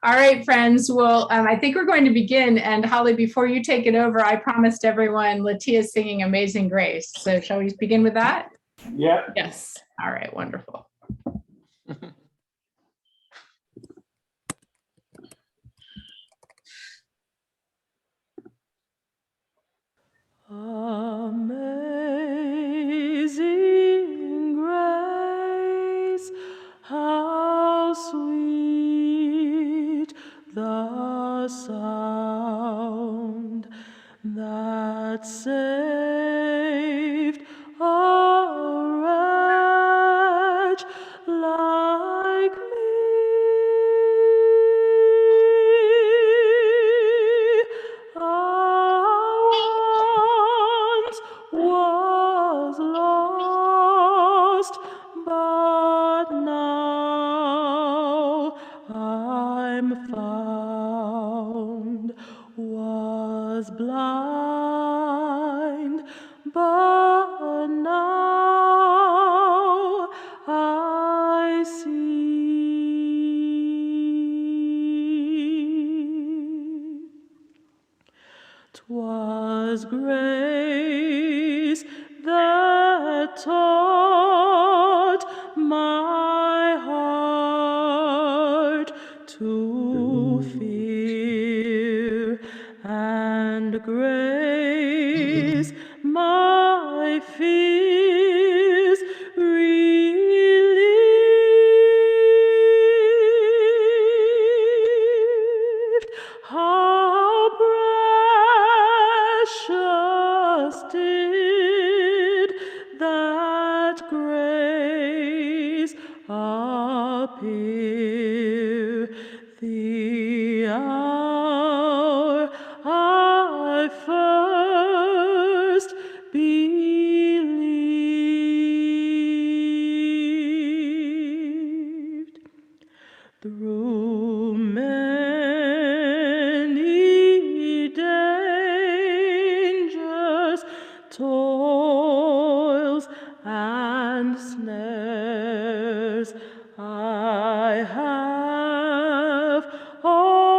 All right, friends. Well, I think we're going to begin. And Holly, before you take it over, I promised everyone Latia's singing Amazing Grace. So shall we begin with that? Yeah. Yes. All right, wonderful. Amazing grace, how sweet the sound that saved a wretch like me. Was lost, but now I'm found. Was blind, but now I see. 'Twas grace that taught my heart to fear, and grace my fears relieved. How precious did that grace appear the hour I first believed. Through many dangers, toils, and snares, I have already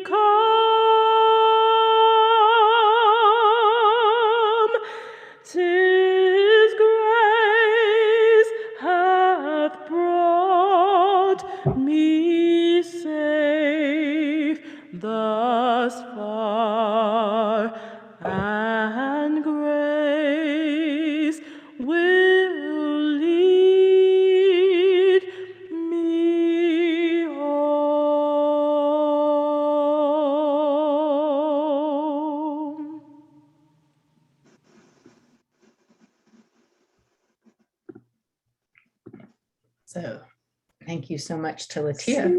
come. 'Tis grace hath brought me safe thus far, and grace will lead me home. So thank you so much to Latia.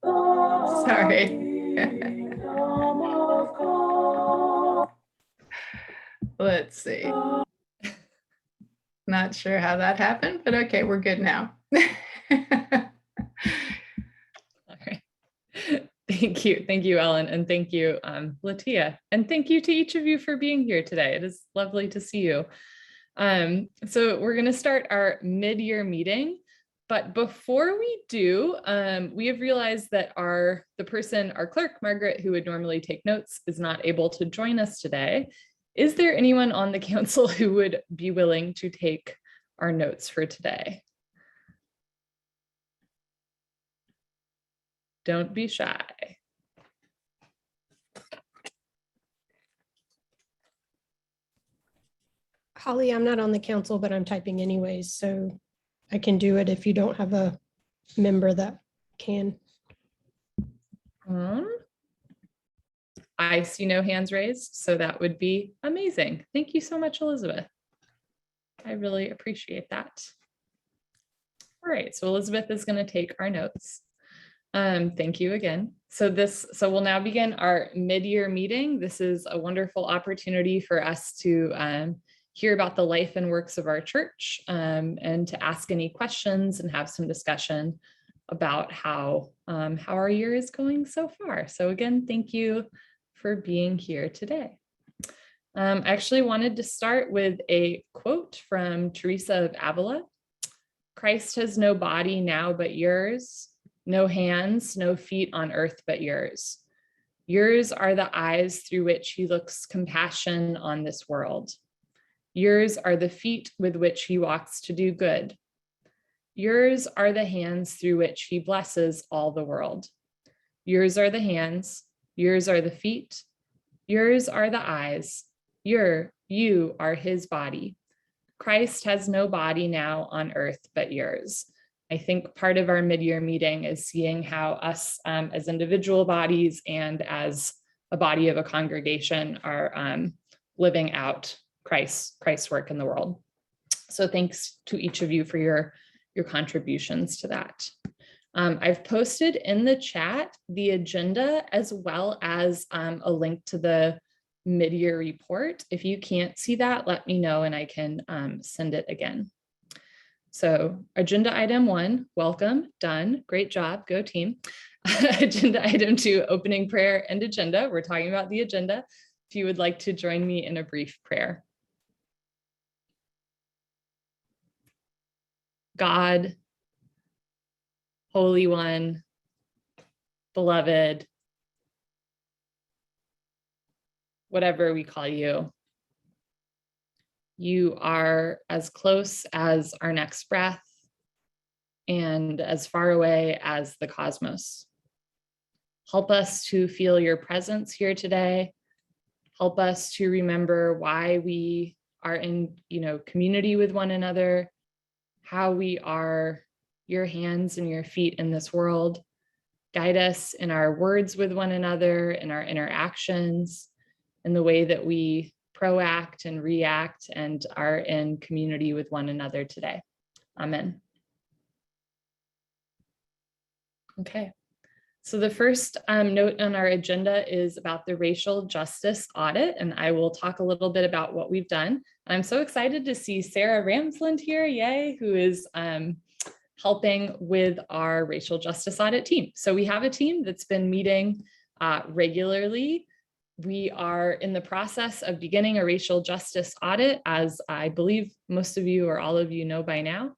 Oh. Sorry. Let's see. Not sure how that happened, but okay, we're good now. All right. Thank you. Thank you, Ellen. And thank you, Latia. And thank you to each of you for being here today. It is lovely to see you. So we're going to start our mid-year meeting. But before we do, we have realized that our clerk, Margaret, who would normally take notes, is not able to join us today. Is there anyone on the council who would be willing to take our notes for today? Don't be shy. Holly, I'm not on the council, but I'm typing anyways, so I can do it if you don't have a member that can. I see no hands raised, so that would be amazing. Thank you so much, Elizabeth. I really appreciate that. All right, so Elizabeth is going to take our notes. Thank you again. So we'll now begin our mid-year meeting. This is a wonderful opportunity for us to hear about the life and works of our church, and to ask any questions and have some discussion about how our year is going so far. So again, thank you for being here today. I actually wanted to start with a quote from Teresa of Avila. Christ has no body now but yours, no hands, no feet on earth but yours. Yours are the eyes through which he looks compassion on this world. Yours are the feet with which he walks to do good. Yours are the hands through which he blesses all the world. Yours are the hands, yours are the feet, yours are the eyes, you are his body. Christ has no body now on earth but yours. I think part of our mid-year meeting is seeing how us as individual bodies and as a body of a congregation are living out Christ's work in the world. So thanks to each of you for your contributions to that. I've posted in the chat the agenda as well as a link to the mid-year report. If you can't see that, let me know and I can send it again. So agenda item 1, welcome, done, great job, go team. Agenda item 2, opening prayer and agenda. We're talking about the agenda. If you would like to join me in a brief prayer. God, Holy One, beloved, whatever we call you, you are as close as our next breath and as far away as the cosmos. Help us to feel your presence here today. Help us to remember why we are in, community with one another, how we are your hands and your feet in this world. Guide us in our words with one another, in our interactions, in the way that we proact and react and are in community with one another today. Amen. Okay. So the first note on our agenda is about the racial justice audit, and I will talk a little bit about what we've done. I'm so excited to see Sarah Ramsland here, yay, who is helping with our racial justice audit team. So we have a team that's been meeting regularly. We are in the process of beginning a racial justice audit, as I believe most of you or all of you know by now.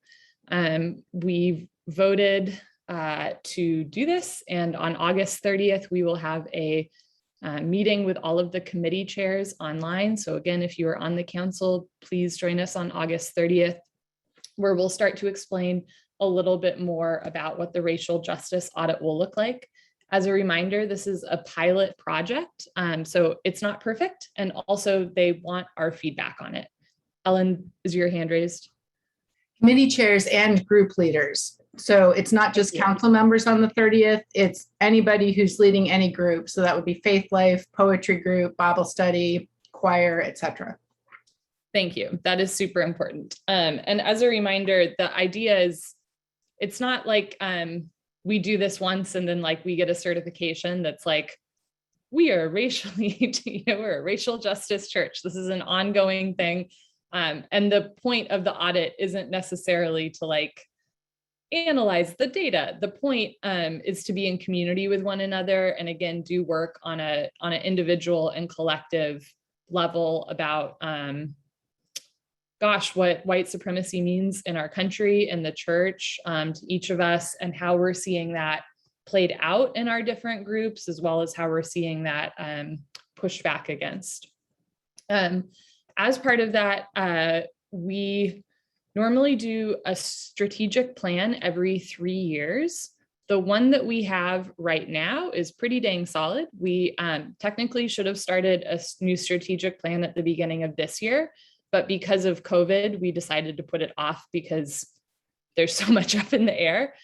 We've voted to do this, and on August 30th, we will have a meeting with all of the committee chairs online. So again, if you are on the council, please join us on August 30th, where we'll start to explain a little bit more about what the racial justice audit will look like. As a reminder, this is a pilot project, so it's not perfect, and also they want our feedback on it. Ellen, is your hand raised? Committee chairs and group leaders. So it's not just council members on the 30th, it's anybody who's leading any group. So that would be Faith Life, Poetry Group, Bible Study, Choir, etc. Thank you. That is super important. And as a reminder, the idea is, it's not like we do this once and then like we get a certification that's like, we are racially, we're a racial justice church. This is an ongoing thing. And the point of the audit isn't necessarily to like analyze the data. The point is to be in community with one another, and again, do work on an individual and collective level about what white supremacy means in our country and the church, to each of us, and how we're seeing that played out in our different groups, as well as how we're seeing that pushed back against. As part of that, we normally do a strategic plan every 3 years. The one that we have right now is pretty dang solid. We technically should have started a new strategic plan at the beginning of this year, but because of COVID, we decided to put it off because there's so much up in the air.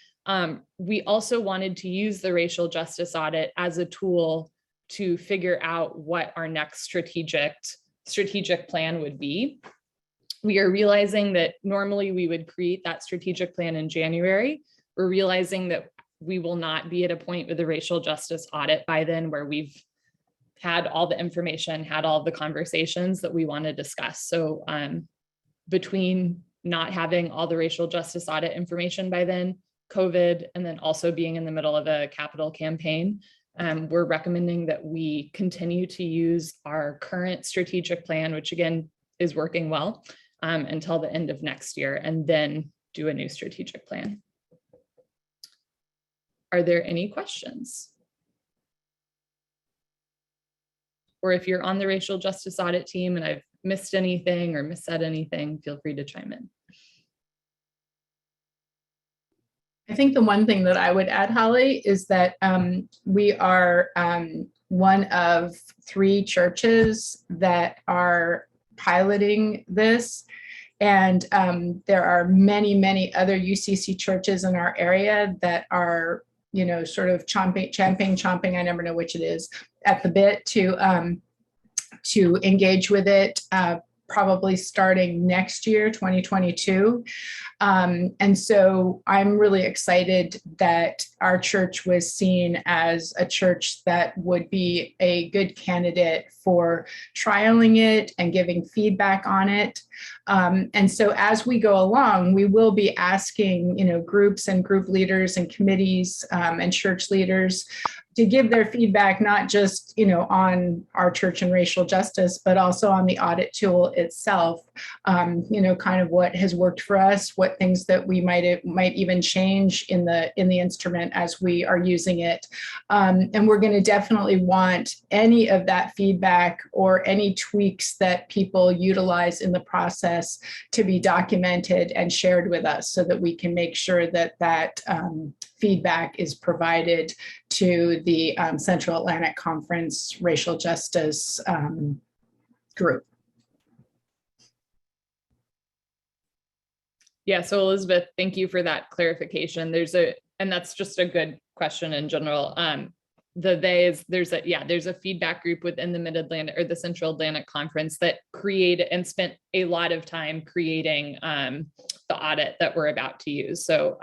We also wanted to use the racial justice audit as a tool to figure out what our next strategic plan would be. We are realizing that normally we would create that strategic plan in January. We're realizing that we will not be at a point with the racial justice audit by then where we've had all the information, had all the conversations that we want to discuss. So between not having all the racial justice audit information by then, COVID, and then also being in the middle of a capital campaign, We're recommending that we continue to use our current strategic plan, which again is working well, until the end of next year, and then do a new strategic plan. Are there any questions? Or if you're on the racial justice audit team and I've missed anything or missaid anything, feel free to chime in. I think the one thing that I would add, Holly, is that we are one of 3 churches that are piloting this. And there are many, many other UCC churches in our area that are, you know, sort of chomping, I never know which it is, at the bit to engage with it, probably starting next year, 2022. And so I'm really excited that our church was seen as a church that would be a good candidate for trialing it and giving feedback on it. And so as we go along, we will be asking, you know, groups and group leaders and committees and church leaders to give their feedback, not just, you know, on our church and racial justice, but also on the audit tool itself. You know, kind of what has worked for us, what things that we might even change in the instrument as we are using it. And we're going to definitely want any of that feedback or any tweaks that people utilize in the process to be documented and shared with us so that we can make sure that that feedback is provided to the Central Atlantic Conference Racial Justice group. Yeah, so Elizabeth, thank you for that clarification. And that's just a good question in general. There's a feedback group within the Mid-Atlantic or the Central Atlantic Conference that created and spent a lot of time creating the audit that we're about to use. So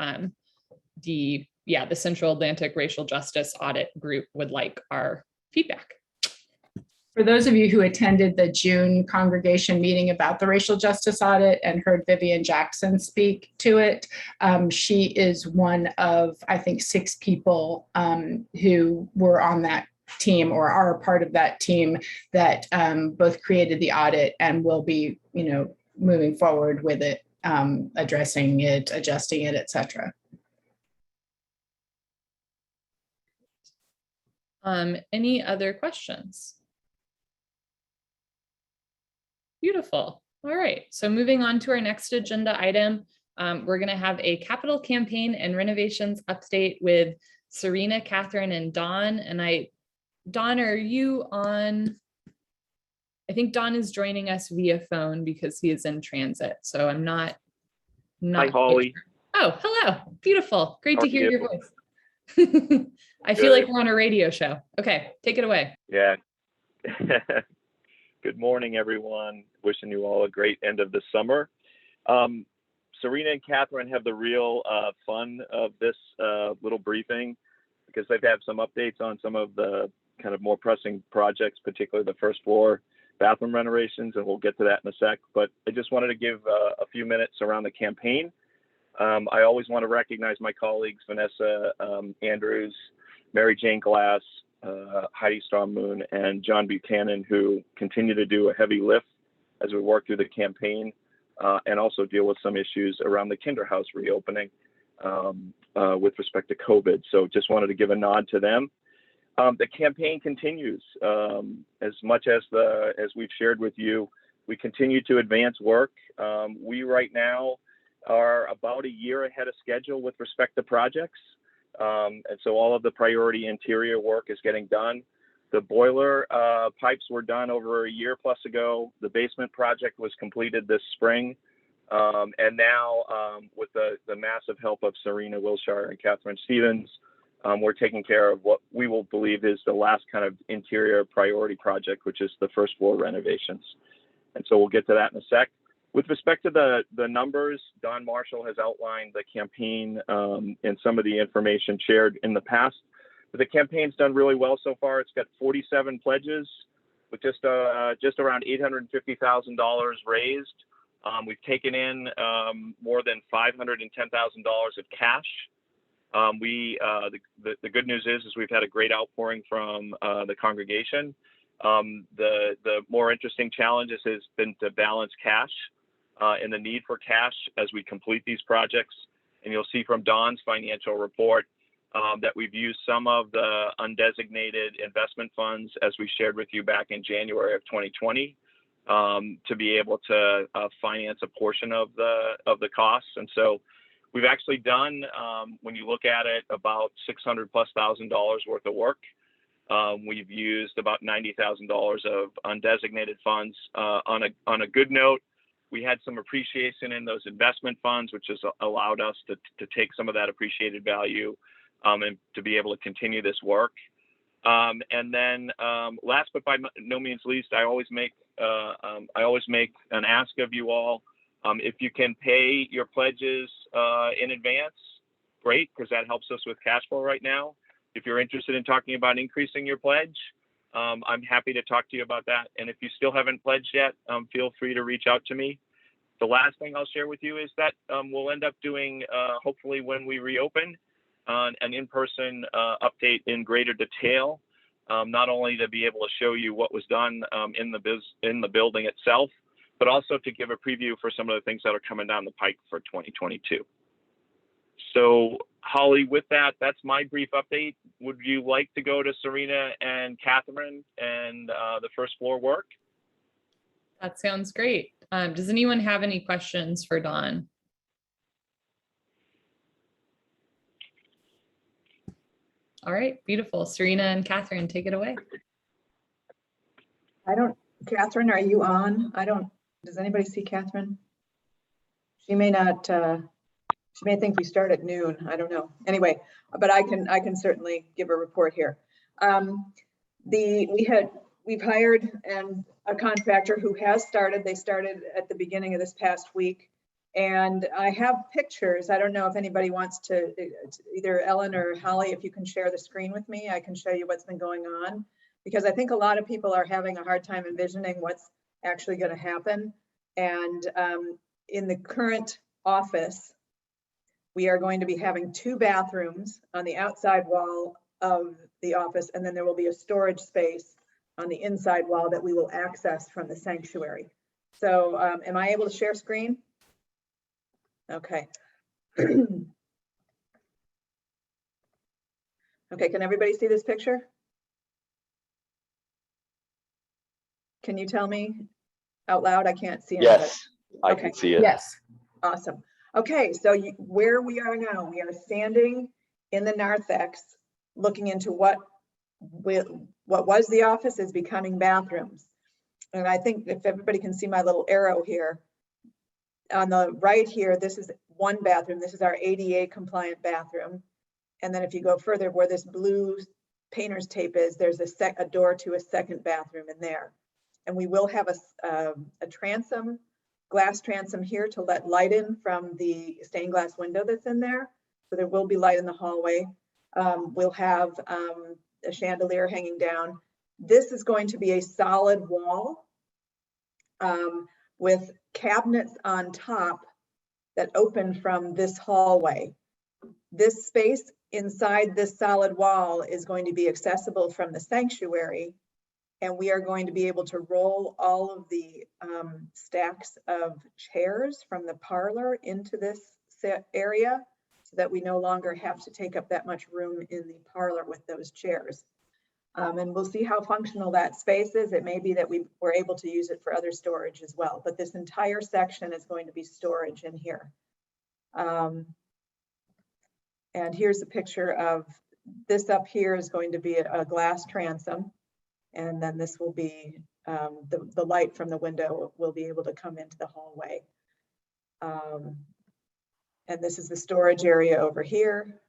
the Central Atlantic Racial Justice Audit Group would like our feedback. For those of you who attended the June congregation meeting about the racial justice audit and heard Vivian Jackson speak to it, she is one of, I think, 6 people who were on that team or are a part of that team that both created the audit and will be, you know, moving forward with it, addressing it, adjusting it, etc. Any other questions? Beautiful. All right. So moving on to our next agenda item, we're going to have a capital campaign and renovations update with Serena, Catherine, and Don. And Don, are you on? I think Don is joining us via phone because he is in transit. So I'm not. Hi, Holly. Oh, hello. Beautiful. Great How to are hear you? your voice. I feel like we're on a radio show. Okay, take it away. Yeah. Good morning, everyone. Wishing you all a great end of the summer. Serena and Catherine have the real fun of this little briefing because they've had some updates on some of the kind of more pressing projects, particularly the first floor bathroom renovations, and we'll get to that in a sec. But I just wanted to give a few minutes around the campaign. I always want to recognize my colleagues, Vanessa Andrews, Mary Jane Glass, Heidi Storm-Moon, and John Buchanan, who continue to do a heavy lift as we work through the campaign and also deal with some issues around the Kinderhouse reopening with respect to COVID. So just wanted to give a nod to them. The campaign continues as much as we've shared with you. We continue to advance work. We right now are about a year ahead of schedule with respect to projects. And so all of the priority interior work is getting done. The boiler pipes were done over a year plus ago. The basement project was completed this spring. And now with the massive help of Serena Wilshire and Catherine Stevens, we're taking care of what we will believe is the last kind of interior priority project, which is the first floor renovations. And so we'll get to that in a sec. With respect to the numbers, Don Marshall has outlined the campaign and some of the information shared in the past. But the campaign's done really well so far. It's got 47 pledges with just around $850,000 raised. We've taken in more than $510,000 of cash. The good news is we've had a great outpouring from the congregation. The more interesting challenges has been to balance cash and the need for cash as we complete these projects. And you'll see from Dawn's financial report that we've used some of the undesignated investment funds, as we shared with you back in January of 2020, to be able to finance a portion of the costs. And so we've actually done, when you look at it, about $600,000+ worth of work. We've used about $90,000 of undesignated funds. On a good note, we had some appreciation in those investment funds, which has allowed us to take some of that appreciated value and to be able to continue this work. And then last but by no means least, I always make an ask of you all. If you can pay your pledges in advance, great, because that helps us with cash flow right now. If you're interested in talking about increasing your pledge, I'm happy to talk to you about that. And if you still haven't pledged yet, feel free to reach out to me. The last thing I'll share with you is that we'll end up doing, hopefully when we reopen, an in-person update in greater detail, not only to be able to show you what was done in the building itself, but also to give a preview for some of the things that are coming down the pike for 2022. So Holly, with that, that's my brief update. Would you like to go to Serena and Catherine and the first floor work? That sounds great. Does anyone have any questions for Dawn? All right, beautiful. Serena and Catherine, take it away. Catherine, are you on? Does anybody see Catherine? She may not, she may think we start at noon. I don't know. Anyway, but I can certainly give a report here. We've hired a contractor who has started. They started at the beginning of this past week. And I have pictures. I don't know if anybody wants to, either Ellen or Holly, if you can share the screen with me, I can show you what's been going on, because I think a lot of people are having a hard time envisioning what's actually going to happen. And in the current office, we are going to be having 2 bathrooms on the outside wall of the office, and then there will be a storage space on the inside wall that we will access from the sanctuary. So am I able to share screen? Okay. Okay, can everybody see this picture? Can you tell me out loud? I can't see anybody. Yes, I can see it. Yes. Awesome. Okay, so where we are now, we are standing in the narthex, looking into what was the office is becoming bathrooms. And I think if everybody can see my little arrow here, on the right here, this is one bathroom. This is our ADA compliant bathroom. And then if you go further, where this blue painter's tape is, there's a door to a second bathroom in there. And we will have a transom, glass transom here to let light in from the stained glass window that's in there. So there will be light in the hallway. We'll have a chandelier hanging down. This is going to be a solid wall with cabinets on top that open from this hallway. This space inside this solid wall is going to be accessible from the sanctuary, and we are going to be able to roll all of the stacks of chairs from the parlor into this area so that we no longer have to take up that much room in the parlor with those chairs. And we'll see how functional that space is. It may be that we were able to use it for other storage as well, but this entire section is going to be storage in here. And here's a picture of this up here is going to be a glass transom. And then this will be, the light from the window will be able to come into the hallway. And this is the storage area over here.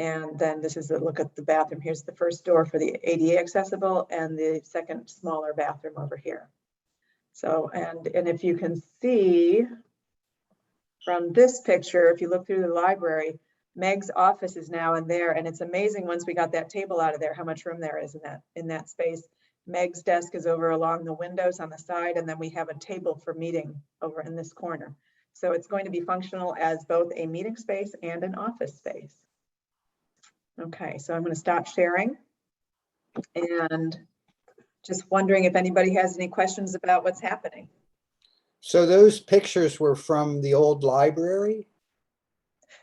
And then this is a look at the bathroom. Here's the first door for the ADA accessible and the second smaller bathroom over here. So, and if you can see from this picture, if you look through the library, Meg's office is now in there, and it's amazing once we got that table out of there, how much room there is in that space. Meg's desk is over along the windows on the side, and then we have a table for meeting over in this corner. So it's going to be functional as both a meeting space and an office space. Okay, so I'm going to stop sharing. And just wondering if anybody has any questions about what's happening. So those pictures were from the old library?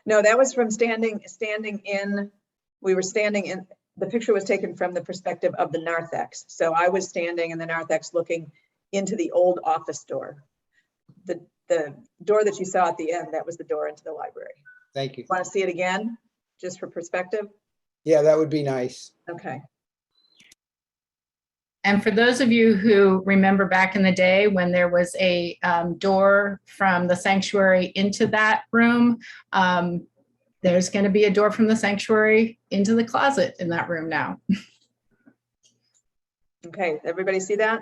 No, that was from standing in, we were standing in, the picture was taken from the perspective of the narthex. So I was standing in the narthex looking into the old office door. The door that you saw at the end, that was the door into the library. Thank you. Want to see it again, just for perspective? Yeah, that would be nice. Okay. And for those of you who remember back in the day when there was a door from the sanctuary into that room, there's going to be a door from the sanctuary into the closet in that room now. Okay, everybody see that?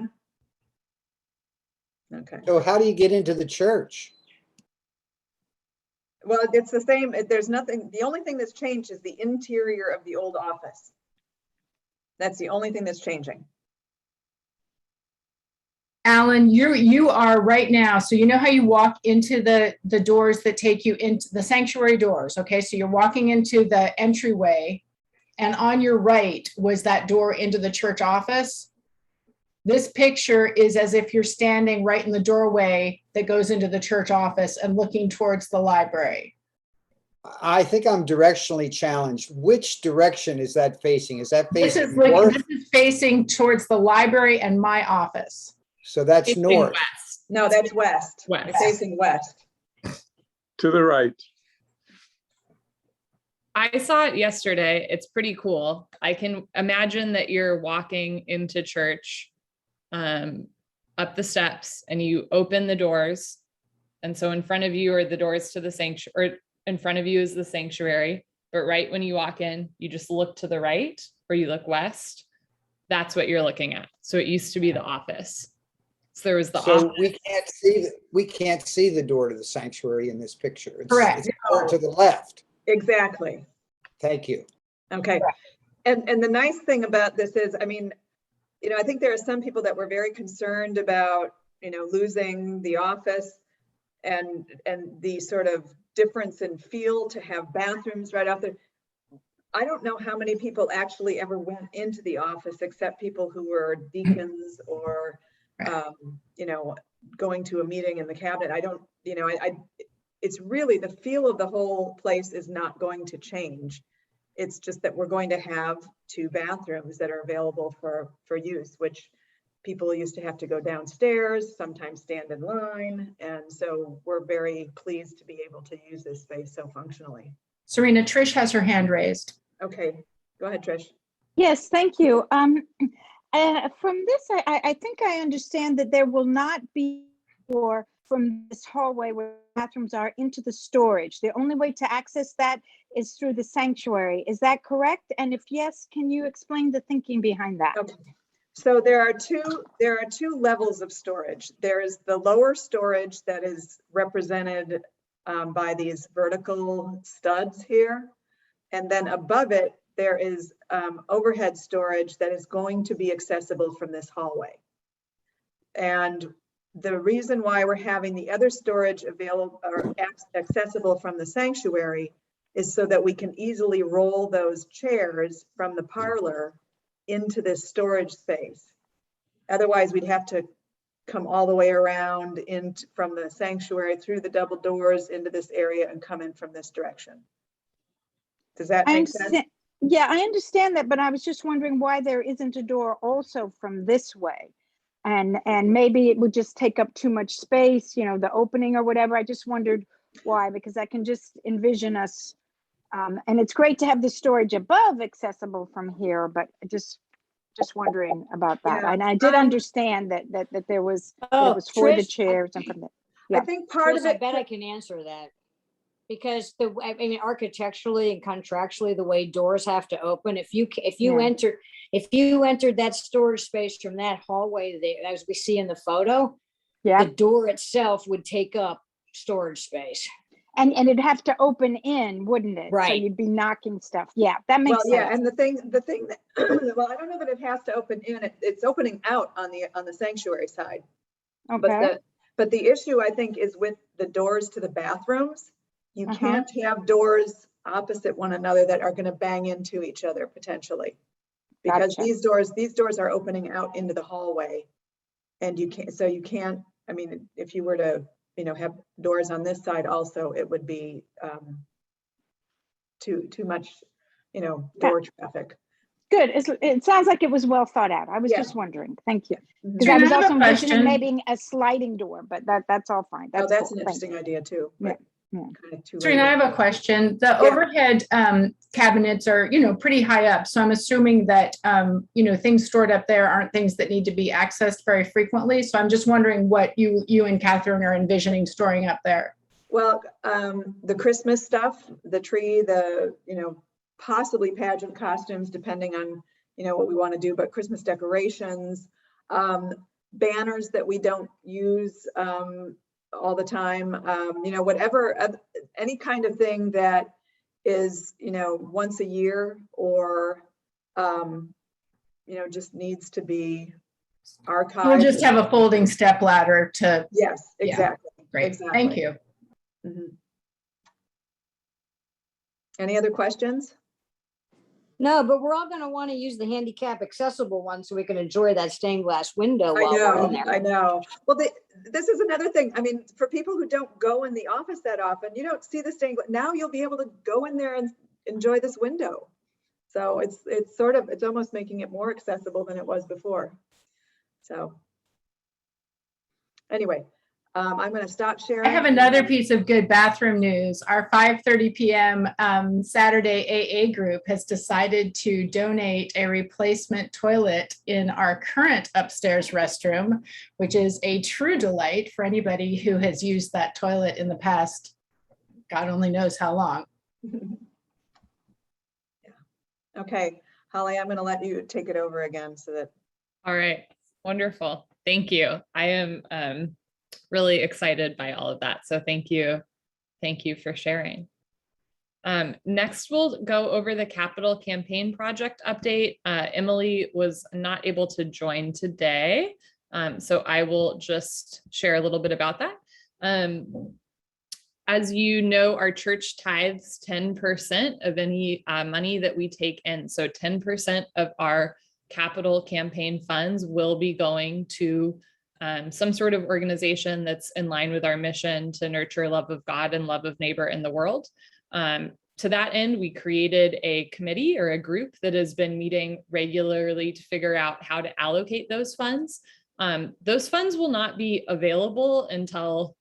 Okay. So how do you get into the church? Well, it's the same. There's nothing, the only thing that's changed is the interior of the old office. That's the only thing that's changing. Alan, you are right now. So you know how you walk into the doors that take you into the sanctuary doors. Okay, so you're walking into the entryway, and on your right was that door into the church office. This picture is as if you're standing right in the doorway that goes into the church office and looking towards the library. I think I'm directionally challenged. Which direction is that facing? Is that This facing is north? this is facing towards the library and my office. So that's Facing north. west. No, that's west. West. It's facing west. To the right. I saw it yesterday. It's pretty cool. I can imagine that you're walking into church, up the steps, and you open the doors. And so in front of you are the doors to the sanctuary, or in front of you is the sanctuary. But right when you walk in, you just look to the right or you look west. That's what you're looking at. So it used to be the office. So there was the So office. we can't see the door to the sanctuary in this picture. It's- Correct. It's more to the left. Exactly. Thank you. Okay. And the nice thing about this is, I mean, you know, I think there are some people that were very concerned about, you know, losing the office and the sort of difference in feel to have bathrooms right off there. I don't know how many people actually ever went into the office except people who were deacons or, you know, going to a meeting in the cabinet. I don't, you know, it's really the feel of the whole place is not going to change. It's just that we're going to have 2 bathrooms that are available for use, which people used to have to go downstairs, sometimes stand in line. And so we're very pleased to be able to use this space so functionally. Serena, Trish has her hand raised. Okay, go ahead, Trish. Yes, thank you. From this, I think I understand that there will not be door from this hallway where bathrooms are into the storage. The only way to access that is through the sanctuary. Is that correct? And if yes, can you explain the thinking behind that? Okay. So there are two levels of storage. There is the lower storage that is represented by these vertical studs here. And then above it, there is overhead storage that is going to be accessible from this hallway. And the reason why we're having the other storage available or accessible from the sanctuary is so that we can easily roll those chairs from the parlor into this storage space. Otherwise, we'd have to come all the way around from the sanctuary through the double doors into this area and come in from this direction. Does that make sense? Yeah, I understand that, but I was just wondering why there isn't a door also from this way. And maybe it would just take up too much space, you know, the opening or whatever. I just wondered why, because I can just envision us. And it's great to have the storage above accessible from here, but just wondering about that. Yeah. And I did understand that there was Oh, for the Trish, chairs and from the, yeah. I think part Chris, of it. I bet I can answer that. Because I mean, architecturally and contractually, the way doors have to open, if you entered that storage space from that hallway, as we see in the photo, Yeah, the door itself would take up storage space. and it'd have to open in, wouldn't it? So Right. you'd be knocking stuff. Yeah, that makes Well, yeah, sense. and the thing that, well, I don't know that it has to open in, it's opening out on the sanctuary side. But Okay, But the issue, I think, is with the doors to the bathrooms. You can't have doors opposite one another that are going to bang into each other potentially. Because Gotcha. these doors are opening out into the hallway. And you can't, I mean, if you were to, have doors on this side also, it would be too much, door traffic. Good. It sounds like it was well thought out. I was Yeah. just wondering. Thank you. Mhm. Because I Trina, was I have also a envisioning question. maybe a sliding door, but that's all fine. Oh, That's that's cool. an Thank interesting idea too. Yeah, But yeah. kind of too Serena, I late. have a question. The Yeah. overhead cabinets are, pretty high up. So I'm assuming that, things stored up there aren't things that need to be accessed very frequently. So I'm just wondering what you and Catherine are envisioning storing up there. Well, the Christmas stuff, the tree, possibly pageant costumes, depending on, what we want to do, but Christmas decorations, banners that we don't use all the time, whatever, any kind of thing that is, once a year or, just needs to be archived. We'll just have a folding step ladder to, Yes, Yeah. exactly. great, Exactly. thank you. Mhm. Any other questions? No, but we're all gonna want to use the handicap accessible one so we can enjoy that stained glass window while we're in there. I know. Well, this is another thing. I mean, for people who don't go in the office that often, you don't see the stained glass. Now you'll be able to go in there and enjoy this window. So it's almost making it more accessible than it was before. So anyway, I'm going to stop sharing. I have another piece of good bathroom news. Our 5:30 p.m. Saturday AA group has decided to donate a replacement toilet in our current upstairs restroom, which is a true delight for anybody who has used that toilet in the past, God only knows how long. Okay, Holly, I'm going to let you take it over again so that. All right, wonderful. Thank you. I am really excited by all of that. So thank you. Thank you for sharing. Next, we'll go over the capital campaign project update. Emily was not able to join today. So I will just share a little bit about that. As you know, our church tithes 10% of any money that we take in. So 10% of our capital campaign funds will be going to some sort of organization that's in line with our mission to nurture love of God and love of neighbor in the world. To that end, we created a committee or a group that has been meeting regularly to figure out how to allocate those funds. Those funds will not be available until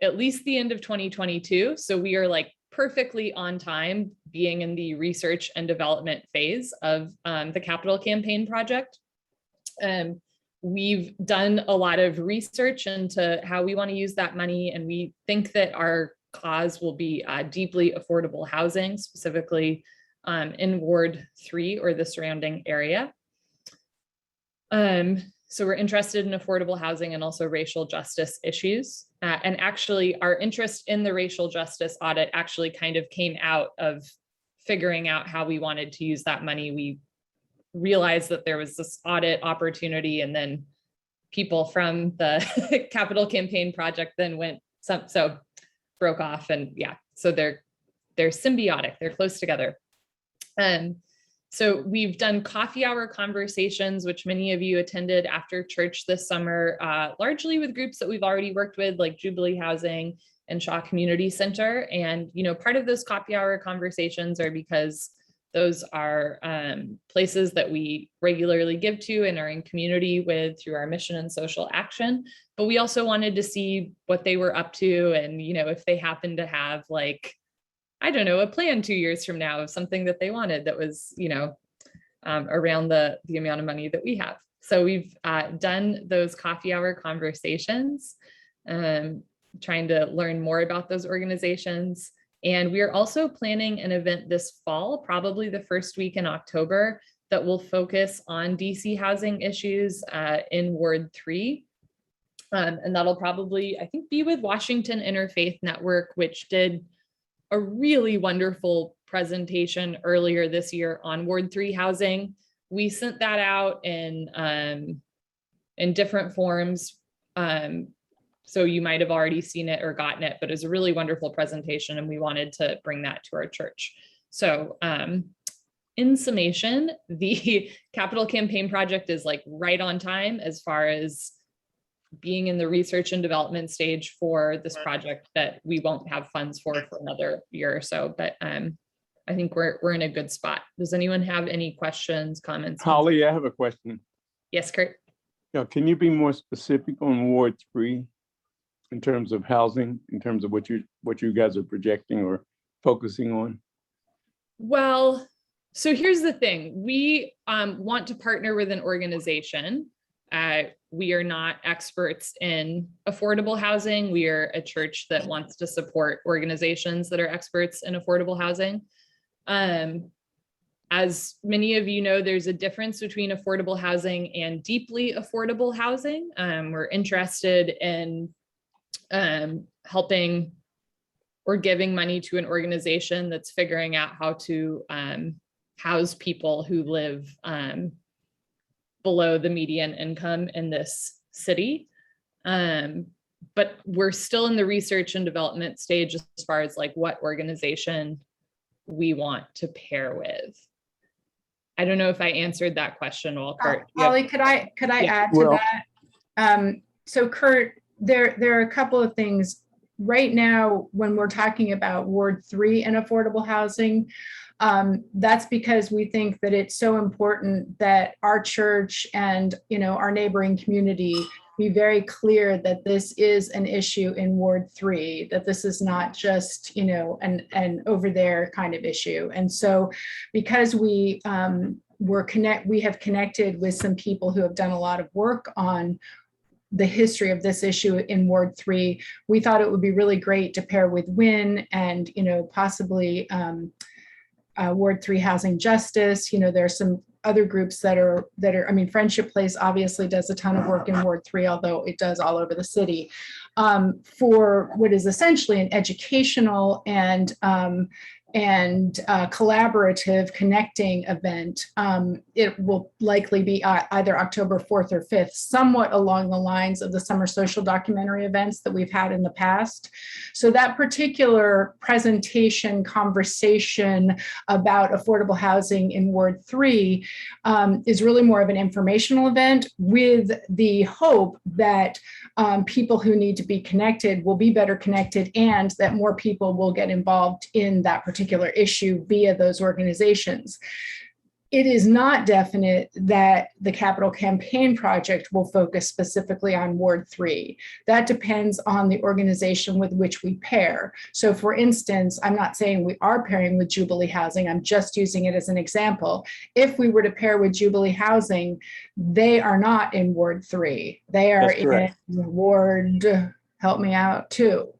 at least the end of 2022. So we are like perfectly on time being in the research and development phase of the capital campaign project. We've done a lot of research into how we want to use that money, and we think that our cause will be deeply affordable housing, specifically in Ward 3 or the surrounding area. So we're interested in affordable housing and also racial justice issues. And actually, our interest in the racial justice audit actually kind of came out of figuring out how we wanted to use that money. We realized that there was this audit opportunity, and then people from the capital campaign project then broke off, and yeah, so they're symbiotic, they're close together. So we've done coffee hour conversations, which many of you attended after church this summer, largely with groups that we've already worked with, like Jubilee Housing and Shaw Community Center. And, part of those coffee hour conversations are because those are places that we regularly give to and are in community with through our mission and social action. But we also wanted to see what they were up to, and, if they happen to have I don't know, a plan 2 years from now of something that they wanted that was, around the amount of money that we have. So we've done those coffee hour conversations, trying to learn more about those organizations. And we are also planning an event this fall, probably the first week in October, that will focus on DC housing issues in Ward 3. And that'll probably, I think, be with Washington Interfaith Network, which did a really wonderful presentation earlier this year on Ward 3 housing. We sent that out in different forms So you might have already seen it or gotten it, but it was a really wonderful presentation and we wanted to bring that to our church. So in summation, the capital campaign project is like right on time as far as being in the research and development stage for this project that we won't have funds for another year or so. But I think we're in a good spot. Does anyone have any questions, comments? Holly, I have a question. Yes, Kurt. Yeah, can you be more specific on Ward 3 in terms of housing, in terms of what you guys are projecting or focusing on? Well, so here's the thing. We want to partner with an organization. We are not experts in affordable housing. We are a church that wants to support organizations that are experts in affordable housing. As many of you know, there's a difference between affordable housing and deeply affordable housing. We're interested in helping or giving money to an organization that's figuring out how to house people who live below the median income in this city. But we're still in the research and development stage as far as like what organization we want to pair with. I don't know if I answered that question well, Kurt. Holly, could I add to Well- that? So Kurt, there are a couple of things. Right now, when we're talking about Ward 3 and affordable housing, that's because we think that it's so important that our church and, you know, our neighboring community be very clear that this is an issue in Ward 3, that this is not just, you know, an over there kind of issue. And so because we have connected with some people who have done a lot of work on the history of this issue in Ward 3, we thought it would be really great to pair with WIN and, you know, possibly Ward 3 Housing Justice. You know, there are some other groups that are, I mean, Friendship Place obviously does a ton of work in Ward 3, although it does all over the city, for what is essentially an educational and collaborative connecting event. It will likely be either October 4th or 5th, somewhat along the lines of the summer social documentary events that we've had in the past. So that particular presentation conversation about affordable housing in Ward 3 is really more of an informational event with the hope that people who need to be connected will be better connected and that more people will get involved in that particular issue via those organizations. It is not definite that the Capital Campaign Project will focus specifically on Ward 3. That depends on the organization with which we pair. So for instance, I'm not saying we are pairing with Jubilee Housing, I'm just using it as an example. If we were to pair with Jubilee Housing, they are not in Ward 3. They are in Ward, help me out, 2.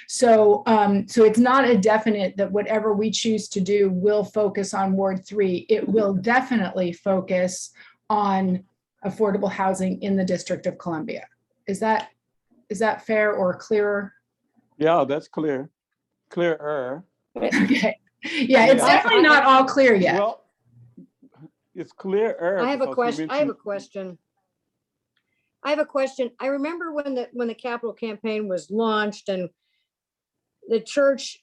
So, so it's not a definite that whatever we choose to do will focus on Ward 3. It will definitely focus on affordable housing in the District of Columbia. Is that fair or clearer? Yeah, that's clear. Clearer. Okay. Yeah, it's definitely not all clear yet. Well, it's clearer. I have a because you question. I have a mentioned- question. I remember when the capital campaign was launched and the church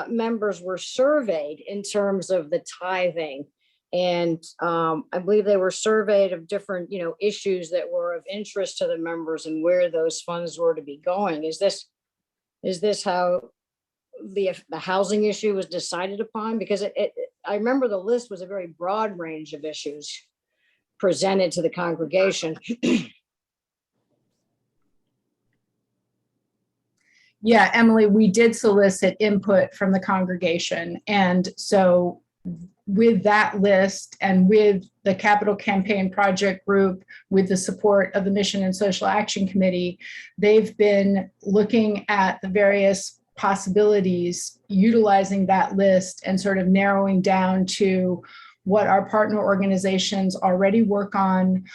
members were surveyed in terms of the tithing. And I believe they were surveyed of different, you know, issues that were of interest to the members and where those funds were to be going. Is this how the housing issue was decided upon? Because I remember the list was a very broad range of issues presented to the congregation. Yeah, Emily, we did solicit input from the congregation. And so with that list and with the Capital Campaign Project group, with the support of the Mission and Social Action Committee, they've been looking at the various possibilities, utilizing that list and sort of narrowing down to what our partner organizations already work on,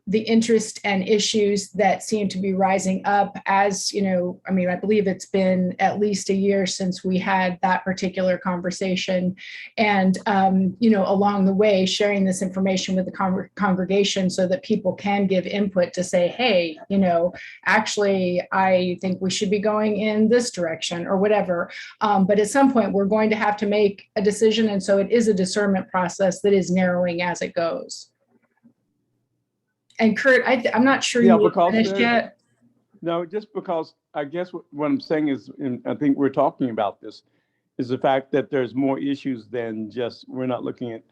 the interest and issues that seem to be rising up as, I mean, I believe it's been at least a year since we had that particular conversation. And, along the way, sharing this information with the congregation so that people can give input to say, hey, actually, I think we should be going in this direction or whatever. But at some point, we're going to have to make a decision. And so it is a discernment process that is narrowing as it goes. And Kurt, I'm not sure you finished yet. No, just because I guess what I'm saying is, and I think we're talking about this, is the fact that there's more issues than just, we're not looking at,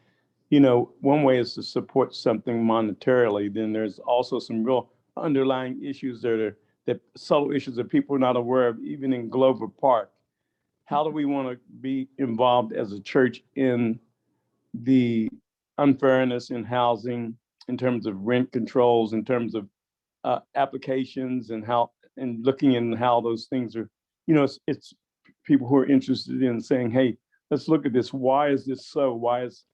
one way is to support something monetarily. Then there's also some real underlying issues that subtle issues that people are not aware of, even in Glover Park. How do we want to be involved as a church in the unfairness in housing, in terms of rent controls, in terms of applications, and looking in how those things are, it's people who are interested in saying, hey, let's look at this. Why is this so? Why is,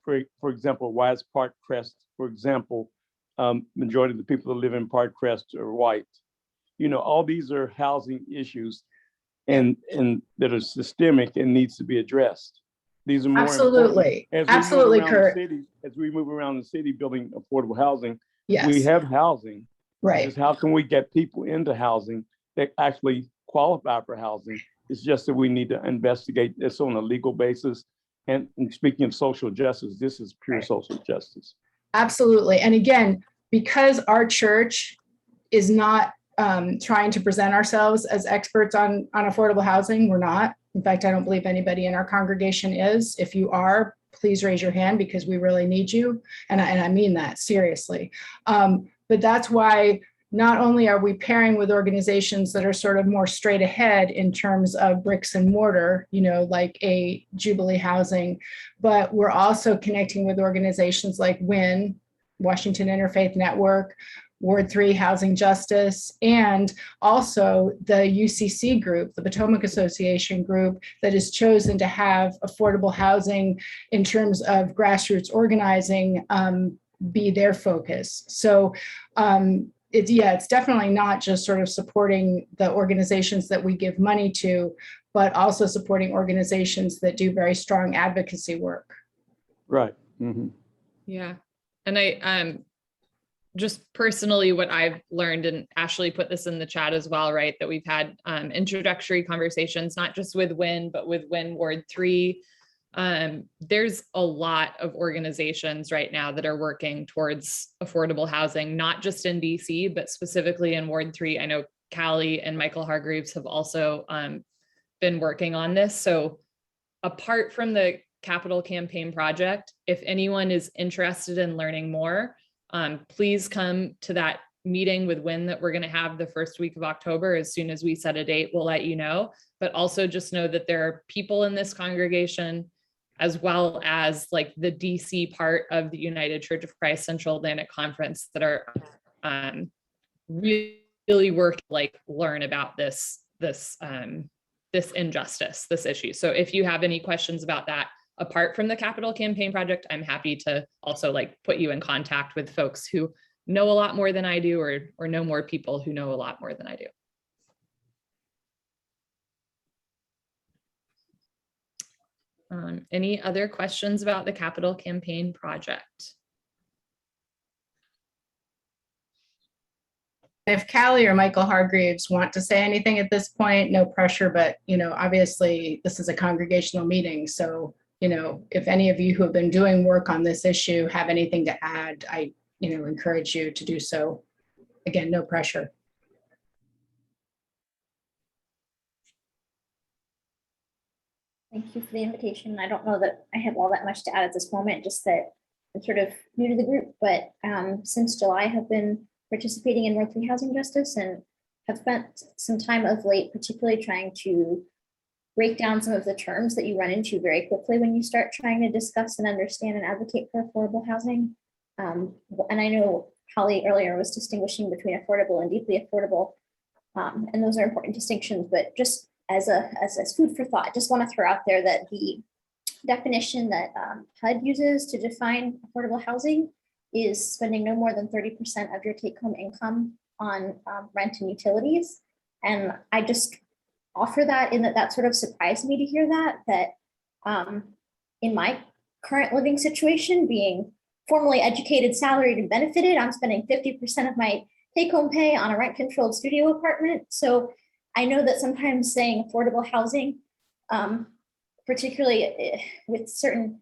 for example, why is Park Crest, for example, majority of the people that live in Park Crest are white? All these are housing issues and that are systemic and needs to be addressed. These are more Absolutely. Absolutely, Kurt. As we move around the city building affordable housing, yes, we have housing. Right. Just how can we get people into housing that actually qualify for housing? It's just that we need to investigate this on a legal basis. And speaking of social justice, this is pure social justice. Absolutely. And again, because our church is not trying to present ourselves as experts on affordable housing, we're not. In fact, I don't believe anybody in our congregation is. If you are, please raise your hand because we really need you. And I mean that seriously. But that's why not only are we pairing with organizations that are sort of more straight ahead in terms of bricks and mortar, like a Jubilee Housing, but we're also connecting with organizations like WIN, Washington Interfaith Network, Ward 3 Housing Justice, and also the UCC group, the Potomac Association group, that has chosen to have affordable housing in terms of grassroots organizing be their focus. So it's definitely not just sort of supporting the organizations that we give money to, but also supporting organizations that do very strong advocacy work. Right. Mm-hmm. Yeah. And I just personally, what I've learned, and Ashley put this in the chat as well, right, that we've had introductory conversations, not just with WIN, but with WIN Ward 3. There's a lot of organizations right now that are working towards affordable housing, not just in DC, but specifically in Ward 3. I know Callie and Michael Hargreaves have also been working on this. So apart from the Capital Campaign Project, if anyone is interested in learning more, please come to that meeting with WIN that we're going to have the first week of October. As soon as we set a date, we'll let you know. But also just know that there are people in this congregation, as well as like the DC part of the United Church of Christ Central Atlantic Conference, that are really working to learn about this injustice, this issue. So if you have any questions about that, apart from the Capital Campaign Project, I'm happy to also put you in contact with folks who know a lot more than I do, or know more people who know a lot more than I do. Any other questions about the Capital Campaign Project? If Callie or Michael Hargreaves want to say anything at this point, no pressure, but obviously this is a congregational meeting. So, if any of you who have been doing work on this issue have anything to add, I, encourage you to do so. Again, no pressure. Thank you for the invitation. I don't know that I have all that much to add at this moment, just that I'm sort of new to the group, but since July I have been participating in Ward 3 Housing Justice and have spent some time of late, particularly trying to break down some of the terms that you run into very quickly when you start trying to discuss and understand and advocate for affordable housing. And I know Holly earlier was distinguishing between affordable and deeply affordable, and those are important distinctions, but just as food for thought, just want to throw out there that the definition that HUD uses to define affordable housing is spending no more than 30% of your take-home income on rent and utilities. And I just offer that in that sort of surprised me to hear that in my current living situation, being formally educated, salaried, and benefited, I'm spending 50% of my take-home pay on a rent-controlled studio apartment. So I know that sometimes saying affordable housing, particularly with certain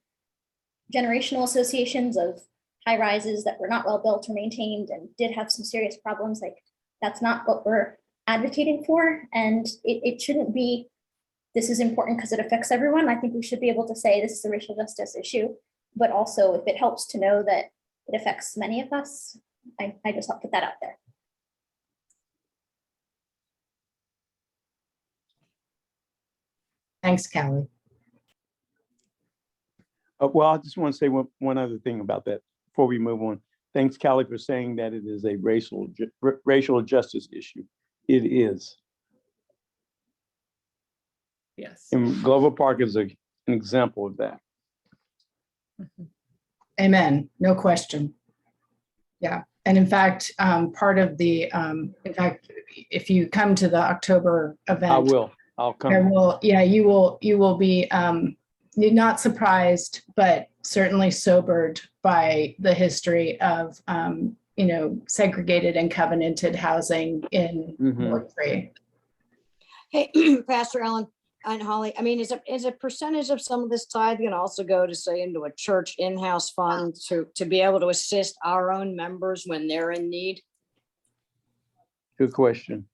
generational associations of high rises that were not well built or maintained and did have some serious problems, like that's not what we're advocating for. And it shouldn't be, this is important because it affects everyone. I think we should be able to say this is a racial justice issue, but also if it helps to know that it affects many of us, I just want to put that out there. Thanks, Callie. Well, I just want to say one other thing about that before we move on. Thanks, Callie, for saying that it is a racial justice issue. It is. Yes. And Glover Park is an example of that. Amen. No question. Yeah. And in fact, part of the, in fact, if you come to the October event, I will. I'll come. You will be you're not surprised, but certainly sobered by the history of, segregated and covenanted housing in Ward 3. Hey, Pastor Ellen and Holly, I mean, is a percentage of some of this tithe going to also go to, say, into a church in-house fund to be able to assist our own members when they're in need? Good question.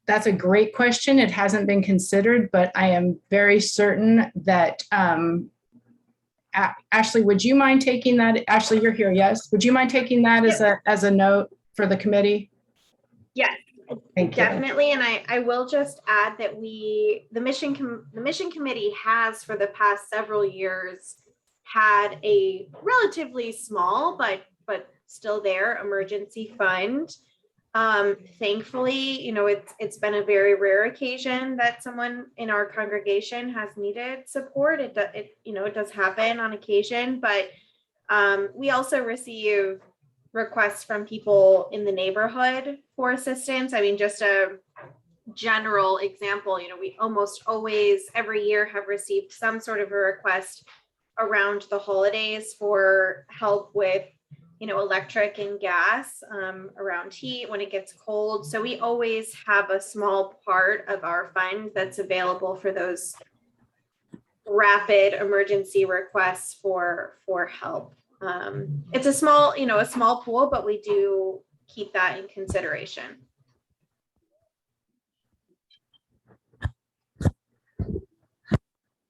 That's a great question. It hasn't been considered, but I am very certain that, Ashley, would you mind taking that? Ashley, you're here, yes? Would you mind taking that as a note for the committee? Yes, Thank you. definitely. And I will just add that the mission committee has for the past several years had a relatively small, but still there emergency fund. Thankfully, it's been a very rare occasion that someone in our congregation has needed support. It does happen on occasion, but we also receive requests from people in the neighborhood for assistance. I mean, just a general example, we almost always every year have received some sort of a request around the holidays for help with electric and gas around heat when it gets cold. So we always have a small part of our fund that's available for those rapid emergency requests for help. It's a small pool, but we do keep that in consideration.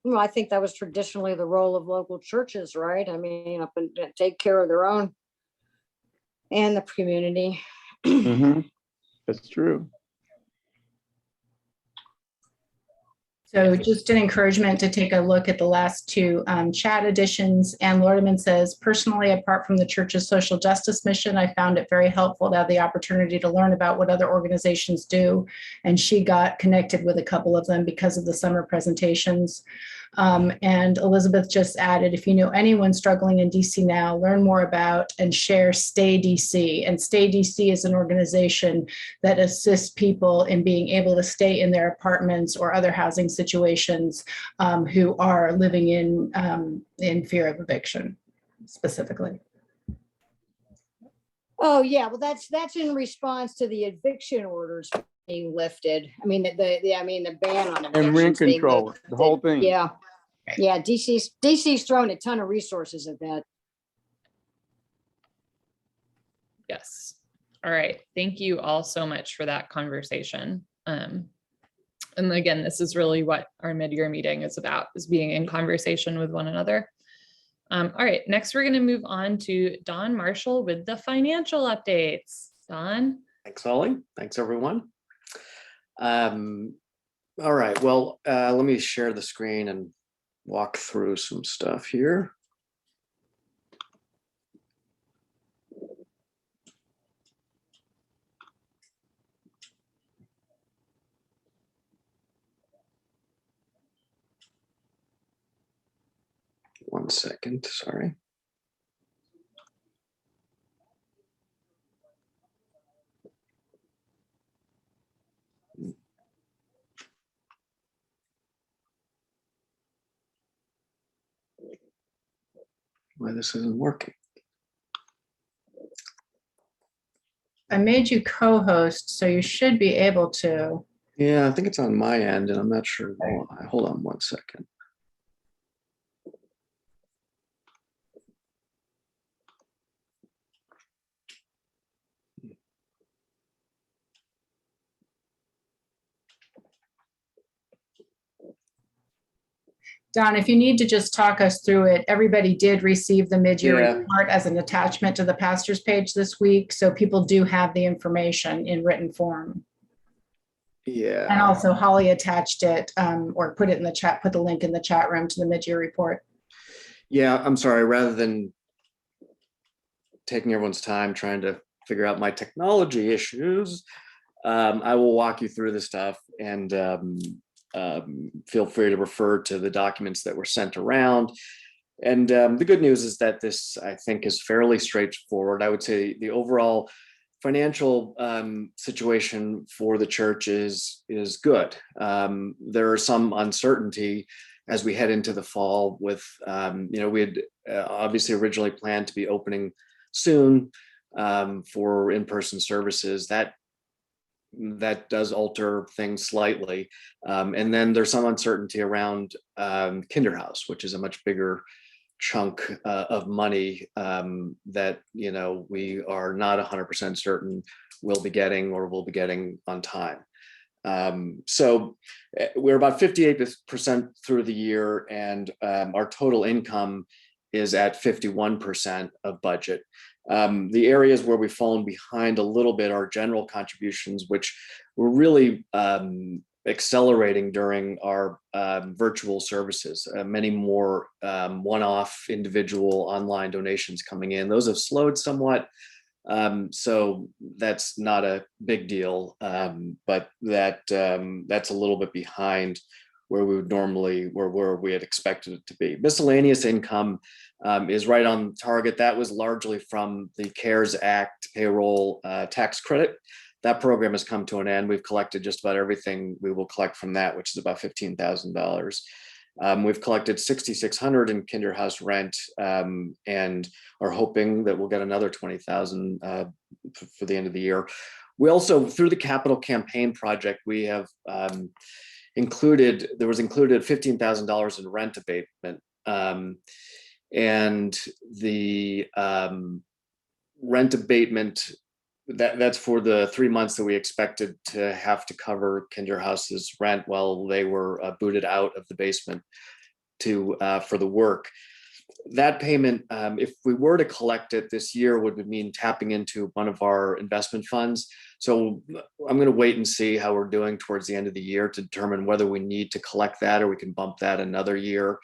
Well, I think that was traditionally the role of local churches, right? I mean, up and take care of their own and the community. That's true. So just an encouragement to take a look at the last two chat editions. Ann Lordeman says, personally, apart from the church's social justice mission, I found it very helpful to have the opportunity to learn about what other organizations do. And she got connected with a couple of them because of the summer presentations. And Elizabeth just added, if you know anyone struggling in DC now, learn more about and share Stay DC. And Stay DC is an organization that assists people in being able to stay in their apartments or other housing situations who are living in fear of eviction specifically. Oh yeah, well that's in response to the eviction orders being lifted. I mean the ban on evictions And rent being control, lifted. the whole thing. Yeah, yeah. DC's thrown a ton of resources at that. Yes. All right. Thank you all so much for that conversation. And again, this is really what our mid-year meeting is about, is being in conversation with one another. All right, next we're going to move on to Don Marshall with the financial updates. Don? Thanks, Holly. Thanks, everyone. All right, well, let me share the screen and walk through some stuff here. 1 second, sorry. Why this isn't working. I made you co-host, so you should be able to. Yeah, I think it's on my end and I'm not sure why. Hold on 1 second. Don, if you need to just talk us through it, everybody did receive the mid-year Yeah. report as an attachment to the pastors page this week. So people do have the information in written form. Yeah. And also Holly attached it or put it in the chat, put the link in the chat room to the mid-year report. Yeah, I'm sorry, rather than taking everyone's time trying to figure out my technology issues, I will walk you through the stuff and feel free to refer to the documents that were sent around. And the good news is that this, I think, is fairly straightforward. I would say the overall financial situation for the church is good. There are some uncertainty as we head into the fall with, we had obviously originally planned to be opening soon for in-person services. That does alter things slightly. And then there's some uncertainty around Kinderhouse, which is a much bigger chunk of money that we are not 100% certain we'll be getting or will be getting on time. So we're about 58% through the year, and our total income is at 51% of budget. The areas where we've fallen behind a little bit are general contributions, which we're really accelerating during our virtual services. Many more one-off individual online donations coming in. Those have slowed somewhat. So that's not a big deal, but that's a little bit behind where we would normally, where we had expected it to be. Miscellaneous income is right on target. That was largely from the CARES Act payroll tax credit. That program has come to an end. We've collected just about everything we will collect from that, which is about $15,000. We've collected $6,600 in Kinderhouse rent and are hoping that we'll get another $20,000 for the end of the year. We also, through the capital campaign project, we have included $15,000 in rent abatement. And the rent abatement, that's for the 3 months that we expected to have to cover Kinderhouse's rent while they were booted out of the basement for the work. That payment, if we were to collect it this year, would mean tapping into one of our investment funds. So I'm going to wait and see how we're doing towards the end of the year to determine whether we need to collect that or we can bump that another year.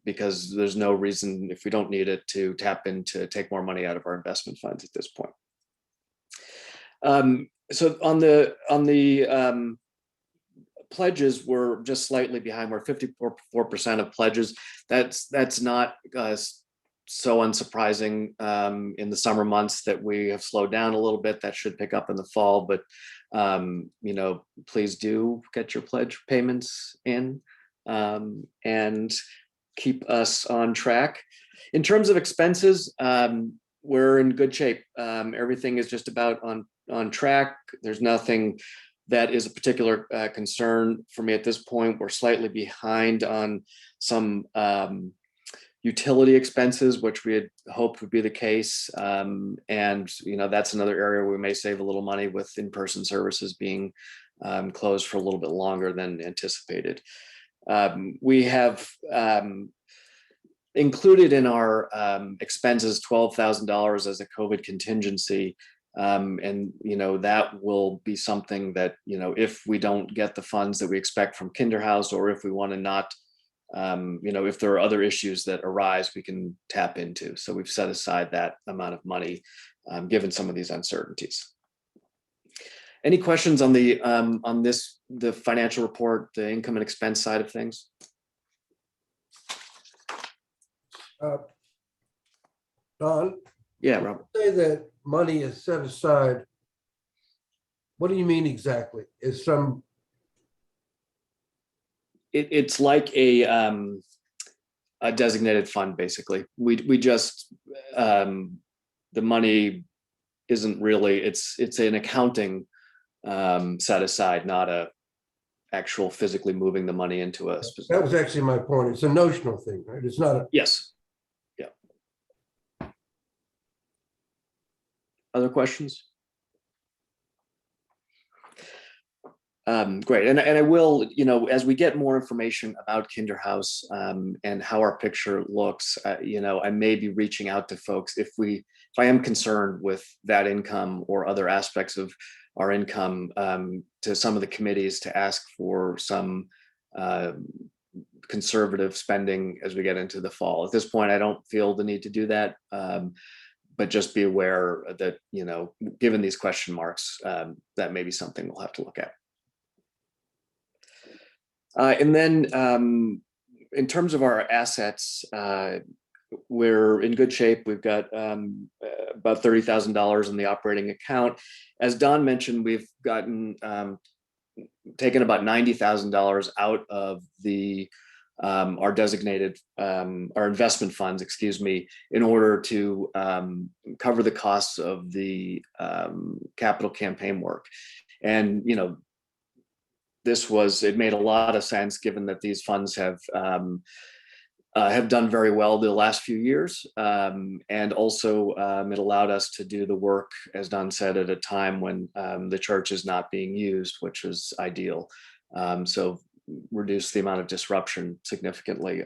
Because there's no reason, if we don't need it, to tap into take more money out of our investment funds at this point. So on the pledges, we're just slightly behind. We're 54% of pledges. That's not so unsurprising in the summer months that we have slowed down a little bit. That should pick up in the fall, but please do get your pledge payments in and keep us on track. In terms of expenses, we're in good shape. Everything is just about on track. There's nothing that is a particular concern for me at this point. We're slightly behind on some utility expenses, which we had hoped would be the case. And that's another area where we may save a little money with in-person services being closed for a little bit longer than anticipated. We have included in our expenses $12,000 as a COVID contingency. And that will be something that, if we don't get the funds that we expect from Kinderhouse, or if we want to not, if there are other issues that arise, we can tap into. So we've set aside that amount of money, given some of these uncertainties. Any questions on the financial report, the income and expense side of things? Don, Yeah, Robert. say that money is set aside. What do you mean exactly? Is some, It's like a designated fund, basically. We just, the money isn't really, it's an accounting set aside, not a actual physically moving the money into a that specific. was actually my point. It's a notional thing, right? It's not a, Yes. Yeah. Other questions? Great, and I will, as we get more information about Kinderhouse and how our picture looks, I may be reaching out to folks if I am concerned with that income or other aspects of our income, to some of the committees to ask for some conservative spending as we get into the fall. At this point, I don't feel the need to do that, but just be aware that, given these question marks, that may be something we'll have to look at. And then in terms of our assets, we're in good shape. We've got about $30,000 in the operating account. As Don mentioned, we've gotten taken about $90,000 out of our designated, our investment funds, in order to cover the costs of the capital campaign work. And, it made a lot of sense given that these funds have done very well the last few years. And also it allowed us to do the work, as Don said, at a time when the church is not being used, which is ideal. So reduce the amount of disruption significantly.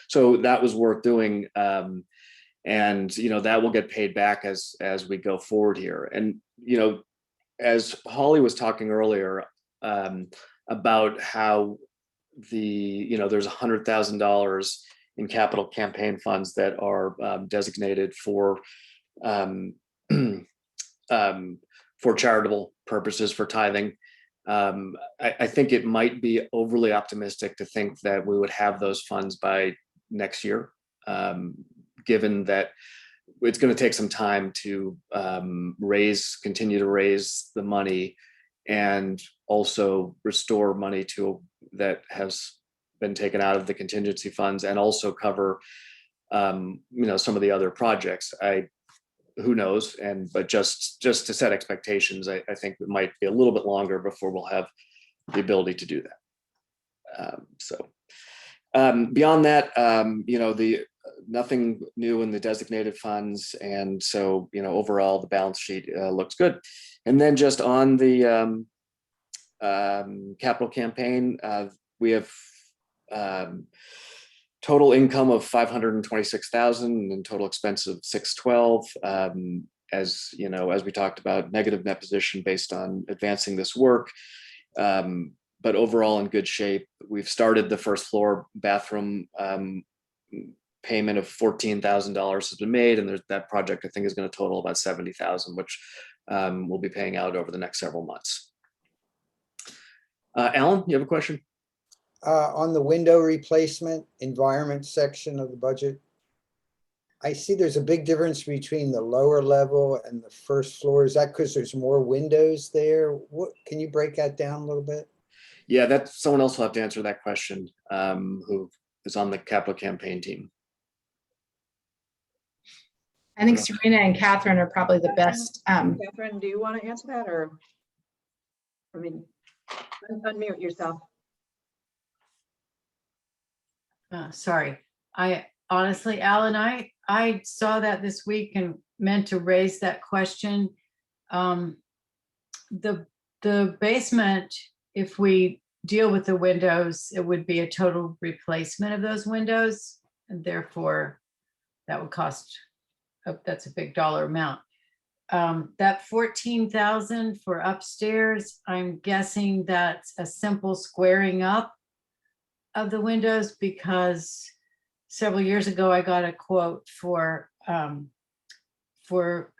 So that was worth doing. And, that will get paid back as we go forward here. And, as Holly was talking earlier, about how there's $100,000 in capital campaign funds that are designated for charitable purposes, for tithing. I think it might be overly optimistic to think that we would have those funds by next year, given that it's going to take some time to continue to raise the money and also restore money that has been taken out of the contingency funds, and also cover, some of the other projects. Who knows? But just to set expectations, I think it might be a little bit longer before we'll have the ability to do that. Beyond that, nothing new in the designated funds, and so overall the balance sheet looks good. And then just on the capital campaign, we have total income of $526,000 and total expense of $612,000. As we talked about, negative net position based on advancing this work, but overall in good shape. We've started the first floor bathroom payment of $14,000 has been made, and that project I think is going to total about $70,000, which we'll be paying out over the next several months. Alan, you have a question? On the window replacement environment section of the budget, I see there's a big difference between the lower level and the first floor. Is that because there's more windows there? What, can you break that down a little bit? Yeah, that's someone else will have to answer that question, who is on the capital campaign team. I think Serena and Catherine are probably the best. Catherine, do you want to answer that, or unmute yourself? Sorry, I honestly, Alan, I saw that this week and meant to raise that question. The basement, if we deal with the windows, it would be a total replacement of those windows, and therefore that would cost, that's a big dollar amount. That $14,000 for upstairs, I'm guessing that's a simple squaring up of the windows, because several years ago I got a quote for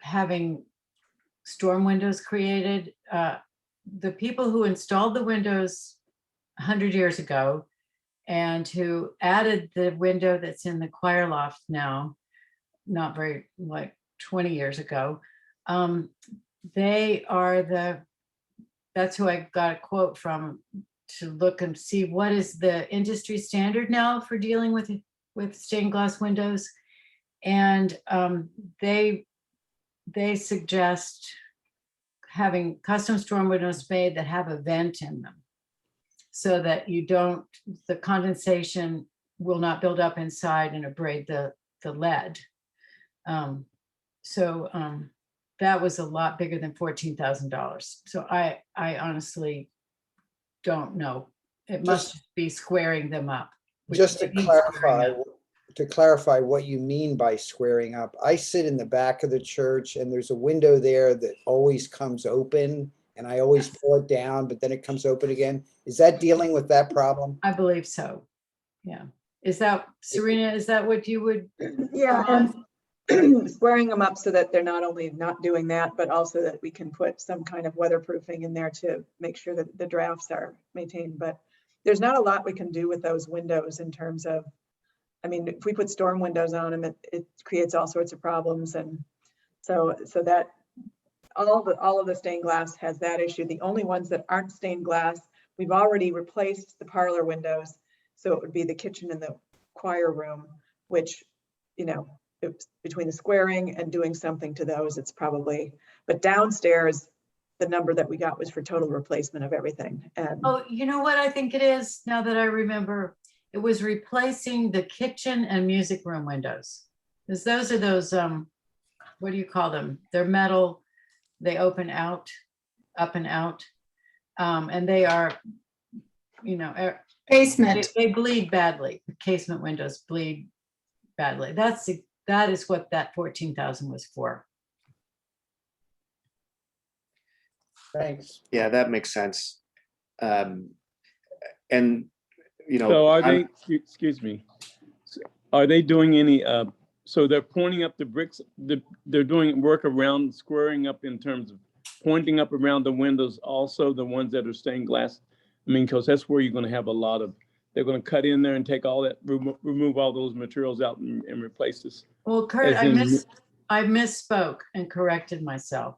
having storm windows created. The people who installed the windows 100 years ago and who added the window that's in the choir loft now, not very, like 20 years ago. They are that's who I got a quote from to look and see what is the industry standard now for dealing with stained glass windows. And they suggest having custom storm windows made that have a vent in them, so that the condensation will not build up inside and abrade the lead. That was a lot bigger than $14,000. So I honestly don't know. It must be squaring them up. which Just to they need squaring clarify, up. what you mean by squaring up, I sit in the back of the church and there's a window there that always comes open and I always pull it down, but then it comes open again. Is that dealing with that problem? I believe so. Yeah. Is that, Serena, is that what you would? Yeah, and squaring them up so that they're not only not doing that, but also that we can put some kind of weatherproofing in there to make sure that the drafts are maintained. But there's not a lot we can do with those windows in terms of, I mean, if we put storm windows on them, it creates all sorts of problems. And so that all of the stained glass has that issue. The only ones that aren't stained glass, we've already replaced the parlor windows. So it would be the kitchen and the choir room, which, you know, between the squaring and doing something to those, it's probably, but downstairs, the number that we got was for total replacement of everything. And Oh, you know what I think it is, now that I remember? It was replacing the kitchen and music room windows. Because those are those, what do you call them? They're metal, they open out, up and out. And they are, you know, Basement. they bleed badly. Casement windows bleed badly. That is what that 14,000 was for. Thanks. Yeah, that makes sense. And, you know. So are they, excuse me, are they doing any, so they're pointing up the bricks, they're doing work around squaring up in terms of pointing up around the windows, also the ones that are stained glass? I mean, because that's where you're going to have a lot of, they're going to cut in there and take all that, remove all those materials out and replace this. Well, Kurt, As I misspoke and corrected myself.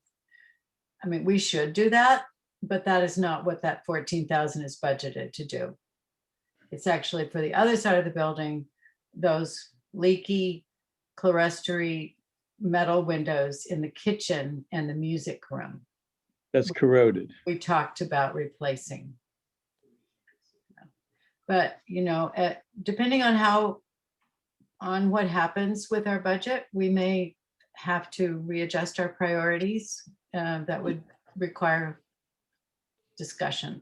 I mean, we should do that, but that is not what that 14,000 is budgeted to do. It's actually for the other side of the building, those leaky clerestory metal windows in the kitchen and the music room. That's corroded. We talked about replacing. But, you know, depending on what happens with our budget, we may have to readjust our priorities. That would require discussion.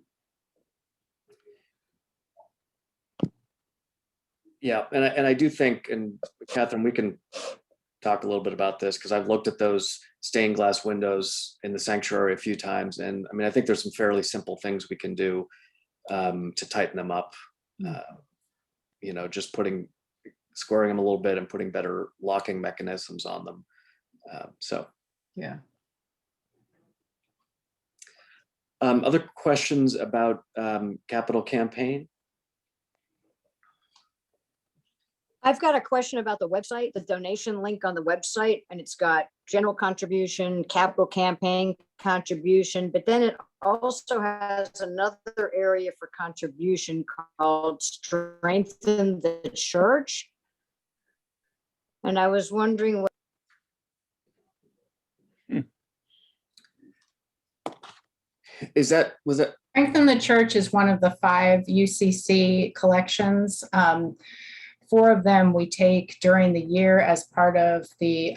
Yeah, and I do think, and Catherine, we can talk a little bit about this because I've looked at those stained glass windows in the sanctuary a few times, and I mean, I think there's some fairly simple things we can do to tighten them up. You know, just squaring them a little bit and putting better locking mechanisms on them. So yeah. Other questions about capital campaign? I've got a question about the website, the donation link on the website, and it's got general contribution, capital campaign contribution, but then it also has another area for contribution called Strengthen the Church. And I was wondering what. Was that? Strengthen the Church is one of the 5 UCC collections. 4 of them we take during the year as part of the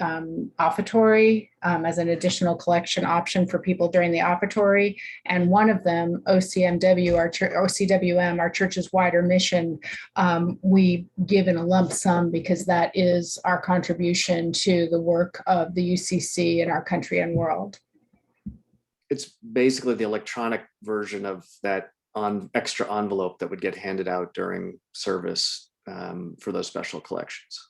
offertory, as an additional collection option for people during the offertory. And one of them, OCWM, our church's wider mission, we give in a lump sum because that is our contribution to the work of the UCC in our country and world. It's basically the electronic version of that extra envelope that would get handed out during service for those special collections.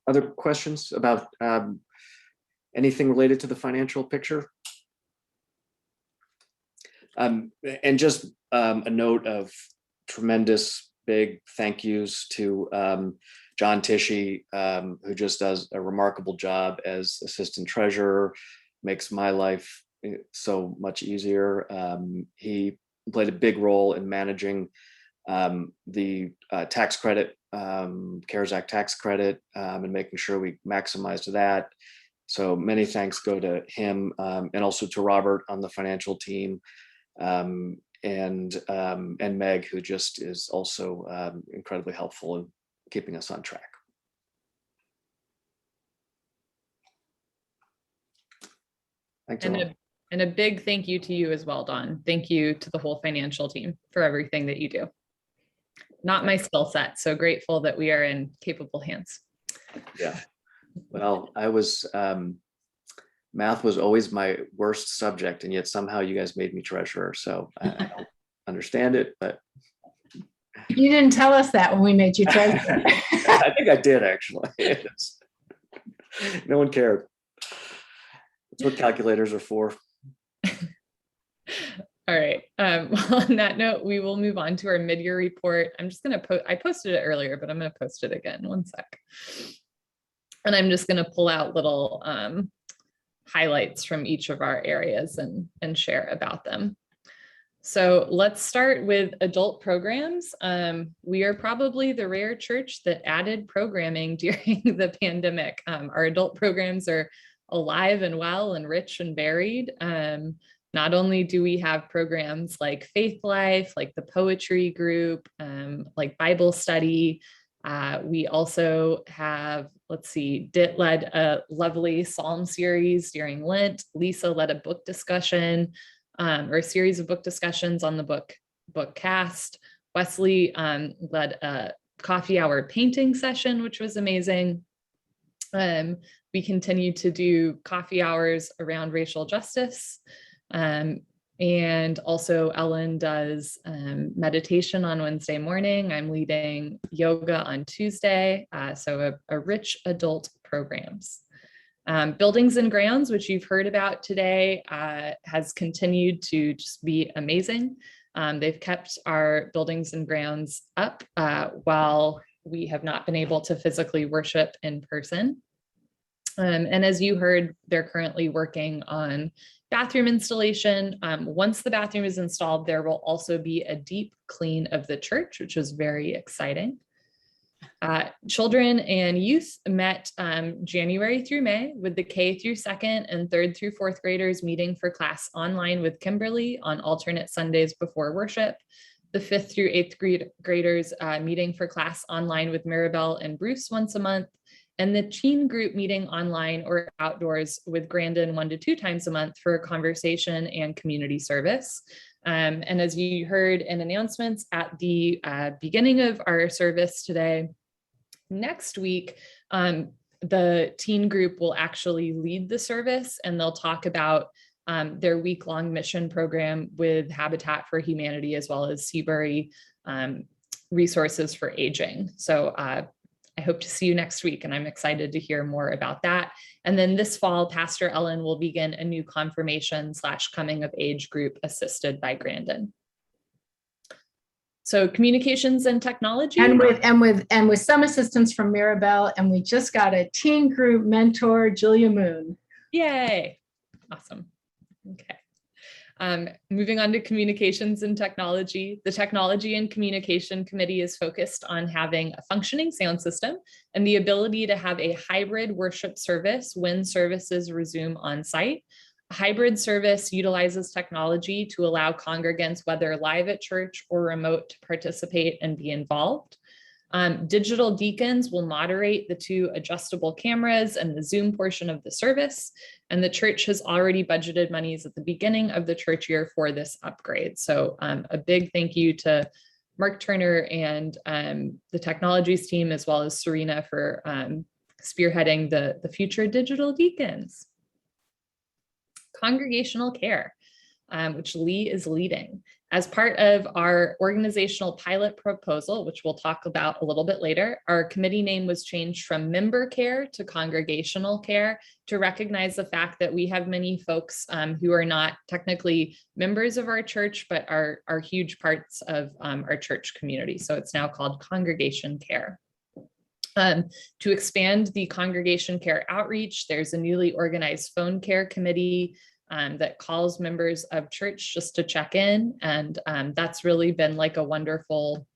Other questions about Anything related to the financial picture? And just a note of tremendous big thank yous to John Tishy, who just does a remarkable job as assistant treasurer, makes my life so much easier. He played a big role in managing the tax credit, CARES Act tax credit, and making sure we maximized that. So many thanks go to him, and also to Robert on the financial team, and Meg, who just is also incredibly helpful in keeping us on track. Thanks, everyone. And a big thank you to you as well, Dawn. Thank you to the whole financial team for everything that you do. Not my skill set, so grateful that we are in capable hands. Yeah, well, I was, math was always my worst subject, and yet somehow you guys made me treasurer, so I don't understand it, but. You didn't tell us that when we made you treasurer. I think I did, actually. No one cared. That's what calculators are for. All right. Well, on that note, we will move on to our mid-year report. I'm just going to post, I posted it earlier, but I'm going to post it again. One sec. And I'm just going to pull out little highlights from each of our areas and share about them. So let's start with adult programs. We are probably the rare church that added programming during the pandemic. Our adult programs are alive and well and rich and varied. Not only do we have programs like Faith Life, like the poetry group, like Bible study, we also have, let's see, Dit led a lovely Psalm series during Lent. Lisa led a book discussion, or a series of book discussions on the book cast. Wesley led a coffee hour painting session, which was amazing. We continue to do coffee hours around racial justice. And also Ellen does meditation on Wednesday morning. I'm leading yoga on Tuesday. So a rich adult programs. Buildings and grounds, which you've heard about today, has continued to just be amazing. They've kept our buildings and grounds up while we have not been able to physically worship in person. And as you heard, they're currently working on bathroom installation. Once the bathroom is installed, there will also be a deep clean of the church, which is very exciting. Children and youth met January through May, with the K through 2nd and 3rd through 4th graders meeting for class online with Kimberly on alternate Sundays before worship. The 5th through 8th graders meeting for class online with Maribel and Bruce once a month. And the teen group meeting online or outdoors with Grandin 1 to 2 times a month for conversation and community service. And as you heard in announcements at the beginning of our service today, next week, the teen group will actually lead the service, and they'll talk about their week-long mission program with Habitat for Humanity, as well as Seabury Resources for Aging. So I hope to see you next week, and I'm excited to hear more about that. And then this fall, Pastor Ellen will begin a new confirmation / coming of age group assisted by Grandin. So communications and technology. And with some assistance from Maribel, and we just got a teen group mentor, Julia Moon. Yay. Awesome. Okay. Moving on to communications and technology. The Technology and Communication Committee is focused on having a functioning sound system and the ability to have a hybrid worship service when services resume on site. A hybrid service utilizes technology to allow congregants, whether live at church or remote, to participate and be involved. Digital deacons will moderate the 2 adjustable cameras and the Zoom portion of the service. And the church has already budgeted monies at the beginning of the church year for this upgrade. So a big thank you to Mark Turner and the technologies team, as well as Serena, for spearheading the future digital deacons. Congregational care. which Lee is leading. As part of our organizational pilot proposal, which we'll talk about a little bit later, our committee name was changed from member care to congregational care to recognize the fact that we have many folks who are not technically members of our church, but are huge parts of our church community. So it's now called congregation care. To expand the congregation care outreach, there's a newly organized phone care committee that calls members of church just to check in. And that's really been like a wonderful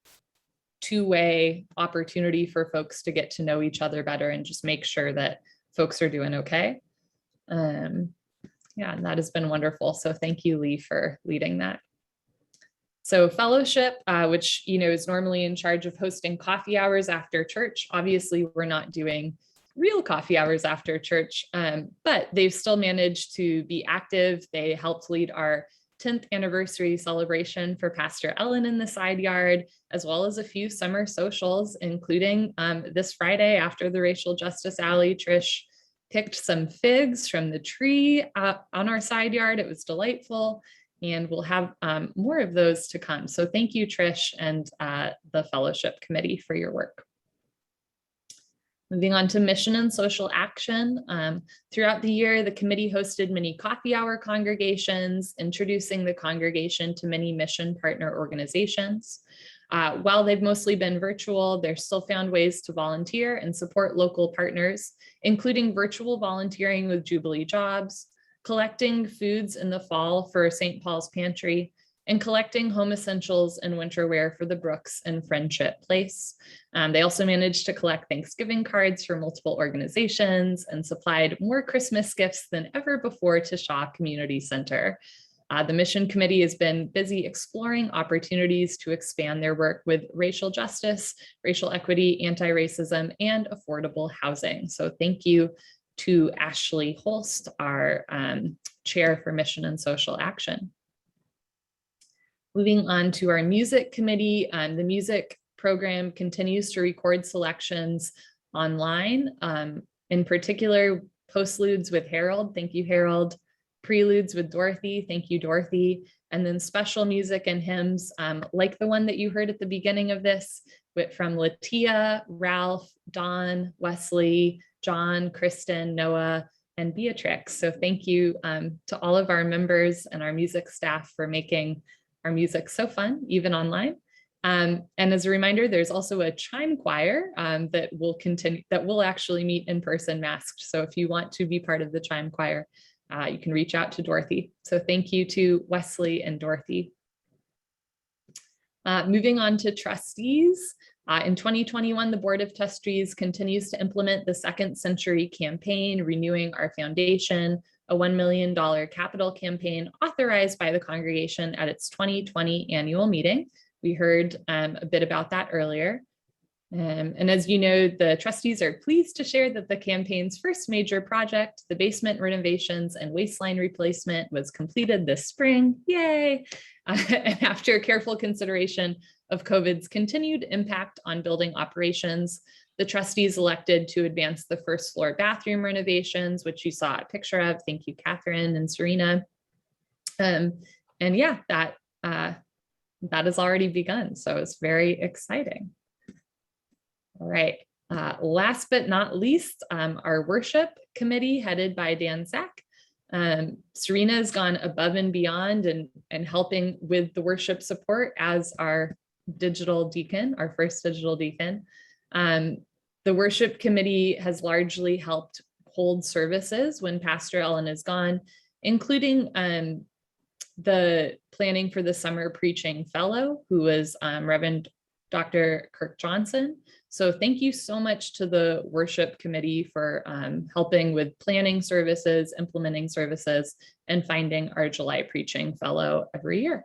two-way opportunity for folks to get to know each other better and just make sure that folks are doing okay. Yeah, and that has been wonderful. So thank you, Lee, for leading that. So fellowship, which is normally in charge of hosting coffee hours after church. Obviously, we're not doing real coffee hours after church, but they've still managed to be active. They helped lead our 10th anniversary celebration for Pastor Ellen in the side yard, as well as a few summer socials, including this Friday after the Racial Justice Alley. Trish picked some figs from the tree on our side yard. It was delightful, and we'll have more of those to come. So thank you, Trish, and the fellowship committee for your work. Moving on to mission and social action. Throughout the year, the committee hosted many coffee hour congregations, introducing the congregation to many mission partner organizations. While they've mostly been virtual, they've still found ways to volunteer and support local partners, including virtual volunteering with Jubilee Jobs, collecting foods in the fall for St. Paul's Pantry, and collecting home essentials and winter wear for the Brooks and Friendship Place. They also managed to collect Thanksgiving cards for multiple organizations and supplied more Christmas gifts than ever before to Shaw Community Center. The mission committee has been busy exploring opportunities to expand their work with racial justice, racial equity, anti-racism, and affordable housing. So thank you to Ashley Holst, our chair for mission and social action. Moving on to our music committee, the music program continues to record selections online, in particular postludes with Harold. Thank you, Harold. Preludes with Dorothy. Thank you, Dorothy. And then special music and hymns like the one that you heard at the beginning of this from Latia, Ralph, Don, Wesley, John, Kristen, Noah, and Beatrix. So thank you to all of our members and our music staff for making our music so fun, even online. And as a reminder, there's also a chime choir that will actually meet in person masked. So if you want to be part of the chime choir, you can reach out to Dorothy. So thank you to Wesley and Dorothy. Moving on to trustees. In 2021, the Board of Trustees continues to implement the Second Century campaign, renewing our foundation, a $1 million capital campaign authorized by the congregation at its 2020 annual meeting. We heard a bit about that earlier. And as you know, the trustees are pleased to share that the campaign's first major project, the basement renovations and waistline replacement, was completed this spring. Yay! And after careful consideration of COVID's continued impact on building operations, the trustees elected to advance the first floor bathroom renovations, which you saw a picture of. Thank you, Catherine and Serena. And yeah, that has already begun. So it's very exciting. All right. Last but not least, our worship committee headed by Dan Sack. Serena has gone above and beyond and helping with the worship support as our digital deacon, our first digital deacon. The worship committee has largely helped hold services when Pastor Ellen is gone, including the planning for the summer preaching fellow, who was Reverend Dr. Kirk Johnson. So thank you so much to the worship committee for helping with planning services, implementing services, and finding our July preaching fellow every year.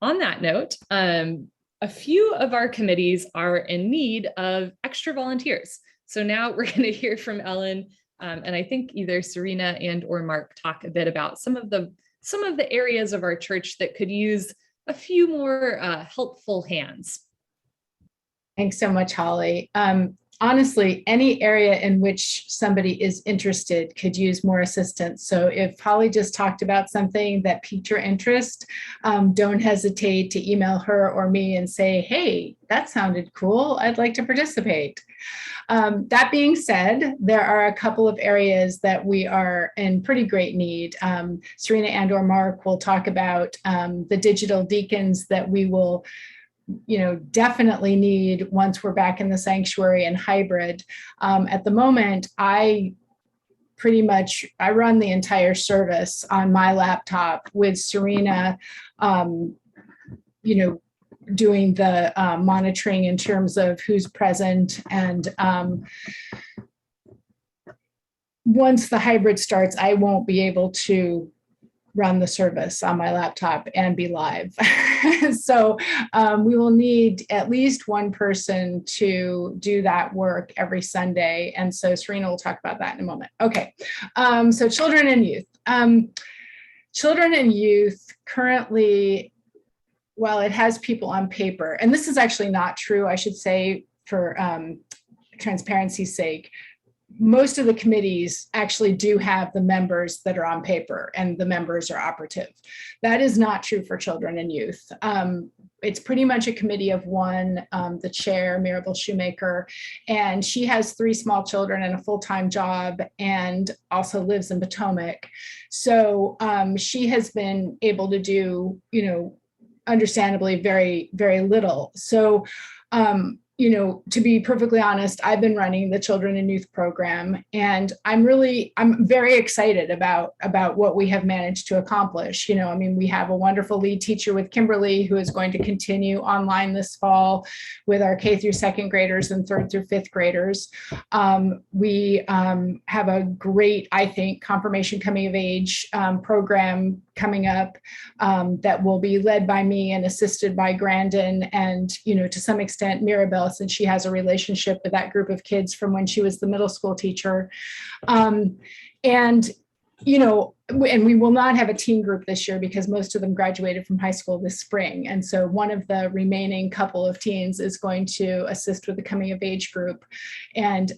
On that note, a few of our committees are in need of extra volunteers. So now we're going to hear from Ellen, and I think either Serena and or Mark talk a bit about some of the areas of our church that could use a few more helpful hands. Thanks so much, Holly. honestly, any area in which somebody is interested could use more assistance. So if Holly just talked about something that piqued your interest, don't hesitate to email her or me and say, hey, that sounded cool. I'd like to participate. That being said, there are a couple of areas that we are in pretty great need. Serena and or Mark will talk about the digital deacons that we will definitely need once we're back in the sanctuary and hybrid. At the moment, I run the entire service on my laptop with Serena, doing the monitoring in terms of who's present. And once the hybrid starts, I won't be able to run the service on my laptop and be live. So we will need at least one person to do that work every Sunday. And so Serena will talk about that in a moment. Okay, so children and youth. Children and youth currently, while it has people on paper, and this is actually not true, I should say for transparency's sake, most of the committees actually do have the members that are on paper and the members are operative. That is not true for children and youth. It's pretty much a committee of one, the chair, Maribel Shoemaker, and she has 3 small children and a full-time job and also lives in Potomac. So she has been able to do, understandably very, very little. So, to be perfectly honest, I've been running the children and youth program, and I'm very excited about what we have managed to accomplish. We have a wonderful lead teacher with Kimberly who is going to continue online this fall with our K through 2nd graders and 3rd through 5th graders. We have a great, I think, confirmation coming of age program coming up that will be led by me and assisted by Grandin and, to some extent, Maribel, since she has a relationship with that group of kids from when she was the middle school teacher. And we will not have a teen group this year because most of them graduated from high school this spring. And so one of the remaining couple of teens is going to assist with the coming of age group. And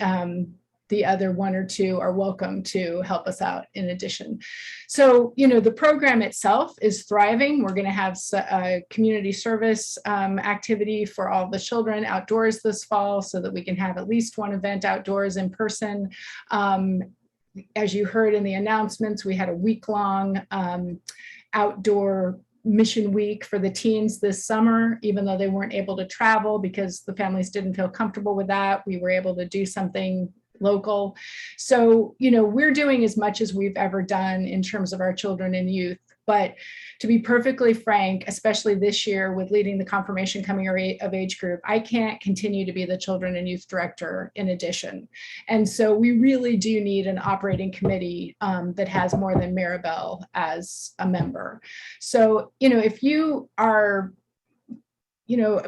the other 1 or 2 are welcome to help us out in addition. So, the program itself is thriving. We're going to have a community service activity for all the children outdoors this fall so that we can have at least one event outdoors in person. As you heard in the announcements, we had a week-long outdoor mission week for the teens this summer, even though they weren't able to travel because the families didn't feel comfortable with that. We were able to do something local. So, we're doing as much as we've ever done in terms of our children and youth. But to be perfectly frank, especially this year with leading the confirmation coming of age group, I can't continue to be the children and youth director in addition. And so we really do need an operating committee that has more than Maribel as a member. So, if you are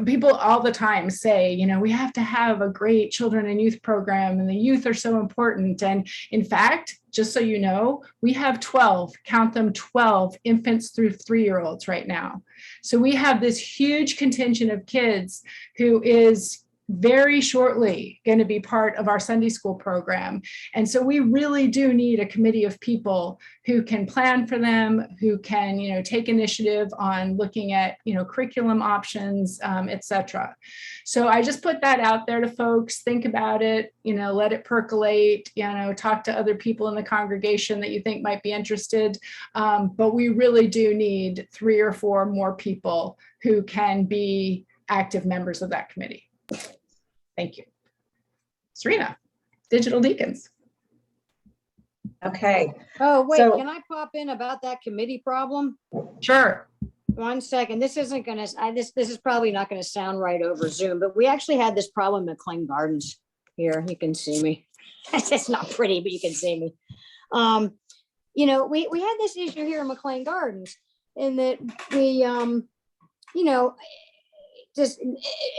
people all the time say, we have to have a great children and youth program and the youth are so important. And in fact, just so you know, we have 12, count them 12 infants through 3-year-olds right now. So we have this huge contingent of kids who is very shortly going to be part of our Sunday school program. And so we really do need a committee of people who can plan for them, who can, take initiative on looking at, curriculum options, et cetera. So I just put that out there to folks, think about it, let it percolate, talk to other people in the congregation that you think might be interested. But we really do need 3 or 4 more people who can be active members of that committee. Thank you. Serena, Digital Deacons. Okay. Oh, wait, So- can I pop in about that committee problem? Sure. 1 second. This isn't gonna, this is probably not gonna sound right over Zoom, but we actually had this problem at McLean Gardens. Here, you can see me. It's not pretty, but you can see me. We had this issue here in McLean Gardens in that we, just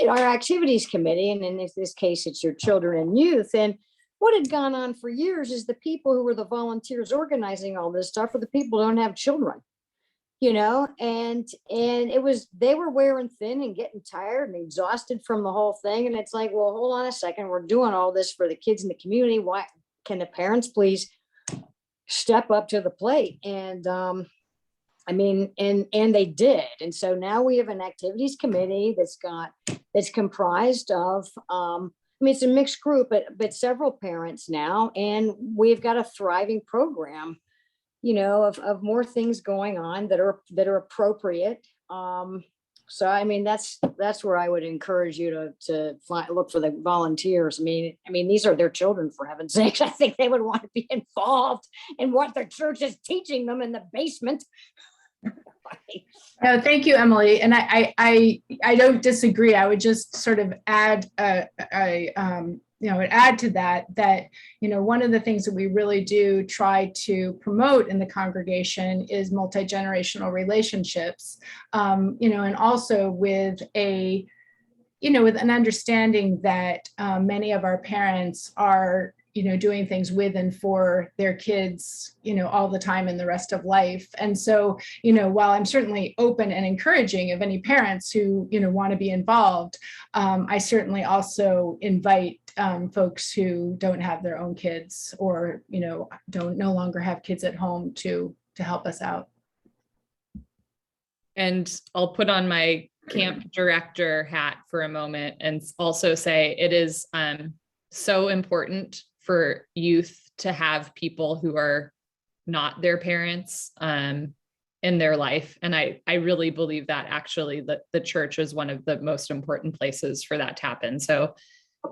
our activities committee, and in this case, it's your children and youth. And what had gone on for years is the people who were the volunteers organizing all this stuff are the people who don't have children. you know, and it was, they were wearing thin and getting tired and exhausted from the whole thing. And it's like, well, hold on a second, we're doing all this for the kids in the community. Why can the parents please step up to the plate? And I mean, and they did. And so now we have an activities committee that's comprised of, I mean, it's a mixed group, but several parents now, and we've got a thriving program, you know, of more things going on that are appropriate. So, I mean, that's where I would encourage you to look for the volunteers. I mean, these are their children, for heaven's sakes. I think they would want to be involved in what their church is teaching them in the basement. No, thank you, Emily. And I don't disagree. I would just sort of add add to that, you know, one of the things that we really do try to promote in the congregation is multi-generational relationships, you know, and also with with an understanding that many of our parents are, you know, doing things with and for their kids, you know, all the time in the rest of life. And so, you know, while I'm certainly open and encouraging of any parents who, you know, want to be involved, I certainly also invite folks who don't have their own kids or, you know, no longer have kids at home to help us out. And I'll put on my camp director hat for a moment and also say it is so important for youth to have people who are not their parents in their life. And I really believe that actually that the church is one of the most important places for that to happen. So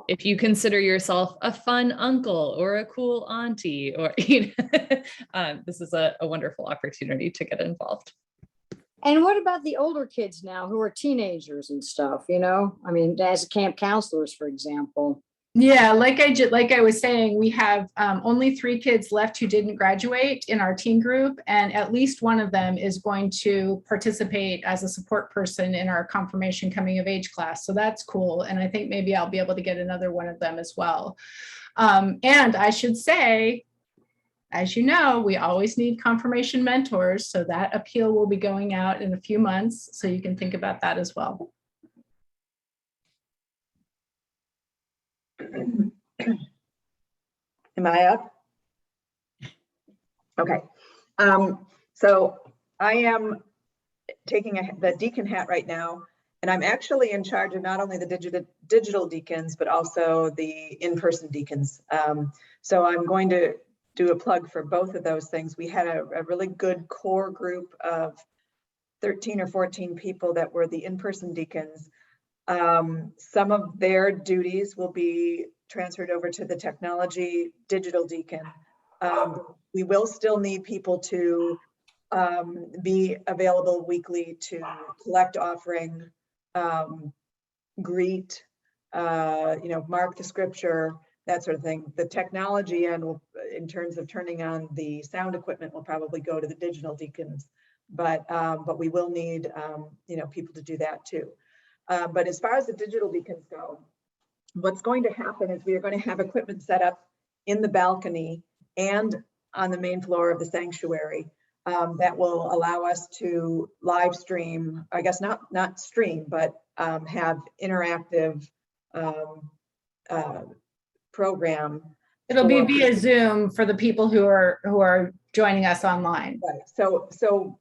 if you consider yourself a fun uncle or a cool auntie, or you know, this is a wonderful opportunity to get involved. And what about the older kids now who are teenagers and stuff, you know? I mean, as camp counselors, for example. Yeah, like I was saying, we have only 3 kids left who didn't graduate in our teen group, and at least one of them is going to participate as a support person in our confirmation coming of age class. So that's cool. And I think maybe I'll be able to get another one of them as well. And I should say, as you know, we always need confirmation mentors. So that appeal will be going out in a few months. So you can think about that as well. Am I up? Okay. So I am taking the deacon hat right now, and I'm actually in charge of not only the digital deacons, but also the in-person deacons. So I'm going to do a plug for both of those things. We had a really good core group of 13 or 14 people that were the in-person deacons. Some of their duties will be transferred over to the technology digital deacon. We will still need people to be available weekly to collect offering, greet, mark the scripture, that sort of thing. The technology and in terms of turning on the sound equipment will probably go to the digital deacons, but we will need people to do that too. But as far as the digital deacons go, what's going to happen is we are going to have equipment set up in the balcony and on the main floor of the sanctuary that will allow us to live stream, I guess not stream, but have interactive program. It'll be via Zoom for the people who are joining us online. Right. So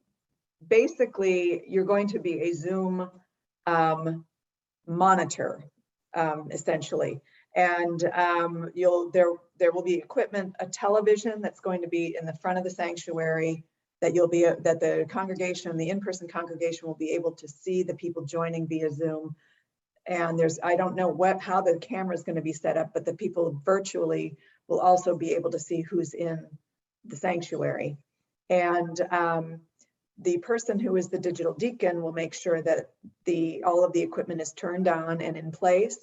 basically, you're going to be a Zoom monitor, essentially, and there will be equipment, a television that's going to be in the front of the sanctuary that the congregation, the in-person congregation, will be able to see the people joining via Zoom. And I don't know how the camera is going to be set up, but the people virtually will also be able to see who's in the sanctuary. And the person who is the digital deacon will make sure that all of the equipment is turned on and in place,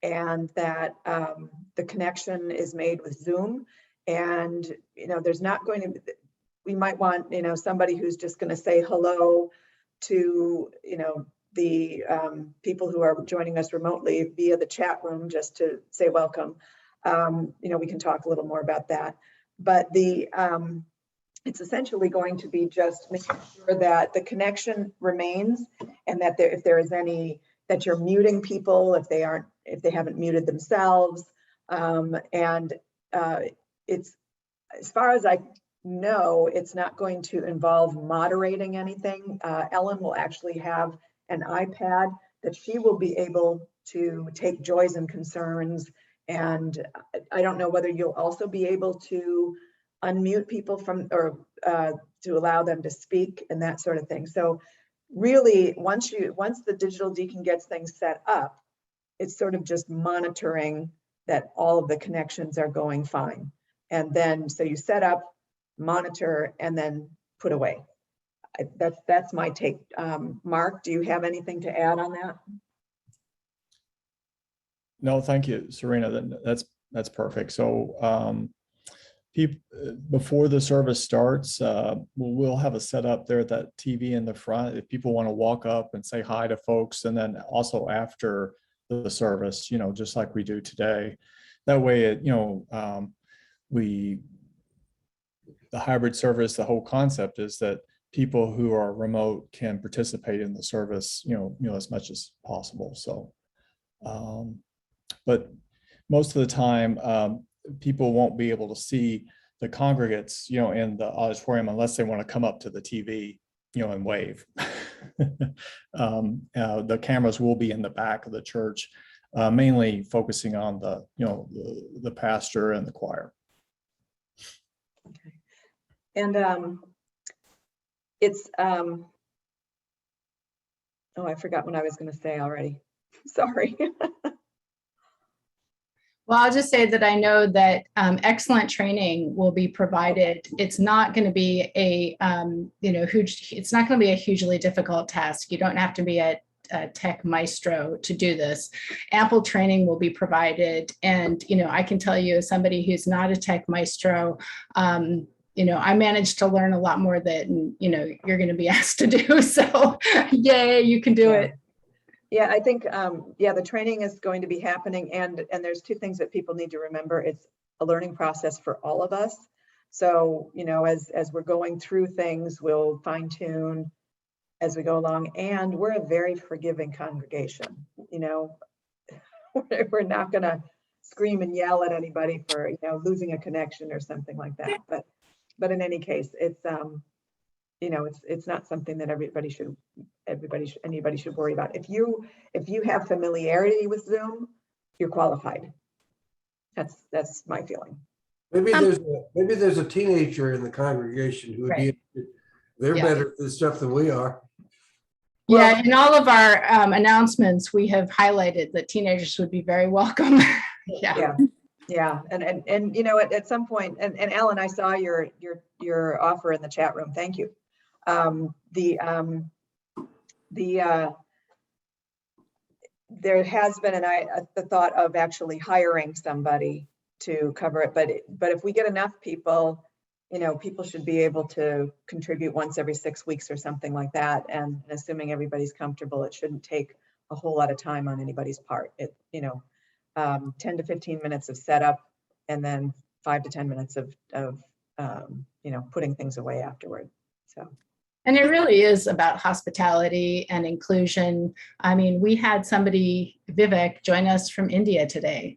and that the connection is made with Zoom. And there's not going to. We might want somebody who's just going to say hello to the people who are joining us remotely via the chat room, just to say welcome. We can talk a little more about that. But it's essentially going to be just making sure that the connection remains, and that if there is any, that you're muting people if they haven't muted themselves. And it's, as far as I know, it's not going to involve moderating anything. Ellen will actually have an iPad that she will be able to take joys and concerns. And I don't know whether you'll also be able to unmute people from, or to allow them to speak and that sort of thing. So really, once the digital deacon gets things set up, it's sort of just monitoring that all of the connections are going fine. And then, so you set up, monitor, and then put away. That's my take. Mark, do you have anything to add on that? No, thank you, Serena. That's perfect. So before the service starts, we'll have a setup there at that TV in the front if people want to walk up and say hi to folks, and then also after the service, just like we do today. That way, the hybrid service, the whole concept is that people who are remote can participate in the service, as much as possible. So, but most of the time, people won't be able to see the congregates, in the auditorium unless they want to come up to the TV, and wave. The cameras will be in the back of the church, mainly focusing on the pastor and the choir. Okay. And it's, oh, I forgot what I was going to say already. Sorry. Well, I'll just say that I know that excellent training will be provided. It's not going to be a, it's not going to be a hugely difficult task. You don't have to be a tech maestro to do this. Ample training will be provided. And, I can tell you as somebody who's not a tech maestro, I managed to learn a lot more than, you're going to be asked to do. So yay, you can do it. Yeah, I think, the training is going to be happening, and there's two things that people need to remember. It's a learning process for all of us. So, as we're going through things, we'll fine tune as we go along, and we're a very forgiving congregation. We're not going to scream and yell at anybody for, losing a connection or something like that. But in any case, it's, it's not something that anybody should worry about. If you have familiarity with Zoom, you're qualified. That's my feeling. Maybe there's a teenager in the congregation who would be, they're better at this stuff than we are. Yeah, in all of our announcements, we have highlighted that teenagers would be very welcome. Yeah. And at some point, and Alan, I saw your offer in the chat room. Thank you. There has been the thought of actually hiring somebody to cover it, but if we get enough people, people should be able to contribute once every 6 weeks or something like that. And assuming everybody's comfortable, it shouldn't take a whole lot of time on anybody's part. 10 to 15 minutes of setup, and then 5 to 10 minutes of putting things away afterward. So. And it really is about hospitality and inclusion. I mean, we had somebody, Vivek, join us from India today,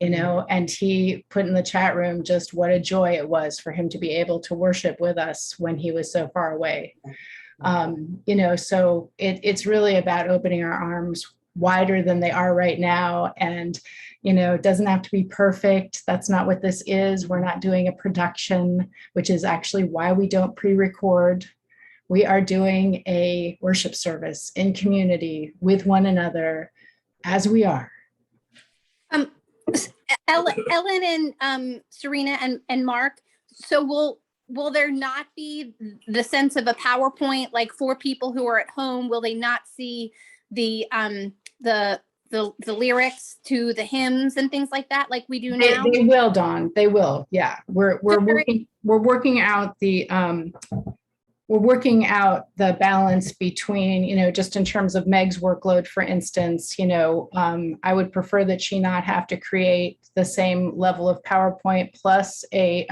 and he put in the chat room just what a joy it was for him to be able to worship with us when he was so far away. So it's really about opening our arms wider than they are right now. And, it doesn't have to be perfect. That's not what this is. We're not doing a production, which is actually why we don't pre-record. We are doing a worship service in community with one another as we are. Ellen and Serena and Mark, so will there not be the sense of a PowerPoint, like for people who are at home? Will they not see the lyrics to the hymns and things like that, like we do now? They will, Dawn. They will. Yeah, we're working out the balance between, just in terms of Meg's workload, for instance. I would prefer that she not have to create the same level of PowerPoint plus a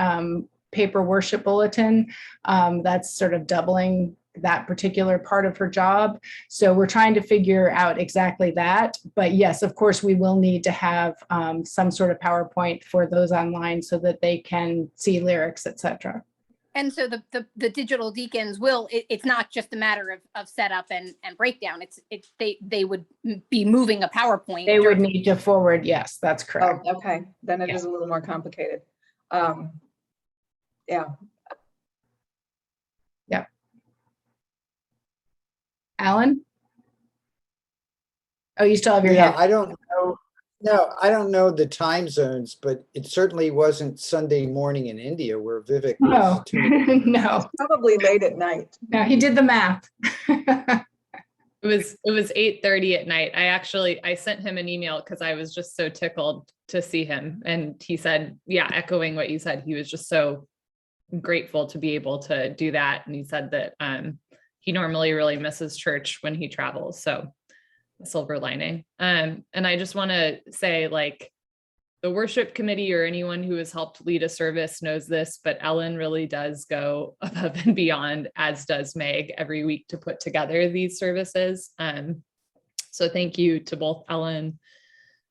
paper worship bulletin. That's sort of doubling that particular part of her job. So we're trying to figure out exactly that. But yes, of course, we will need to have some sort of PowerPoint for those online so that they can see lyrics, etc. And so the digital deacons will, it's not just a matter of setup and breakdown. They would be moving a PowerPoint. They would need to forward. Yes, that's correct. Oh, okay. Then it is a little more complicated. Yeah. Yeah. Alan? Oh, you still have your Yeah, hand. I don't know. No, I don't know the time zones, but it certainly wasn't Sunday morning in India where Vivek was No, tuning. no, Probably late at night. no, he did the math. It was 8:30 at night. I sent him an email because I was just so tickled to see him. And he said, yeah, echoing what you said, he was just so grateful to be able to do that. And he said that he normally really misses church when he travels. So a silver lining. And I just want to say, like, the worship committee or anyone who has helped lead a service knows this, but Ellen really does go above and beyond, as does Meg, every week to put together these services. So thank you to both Ellen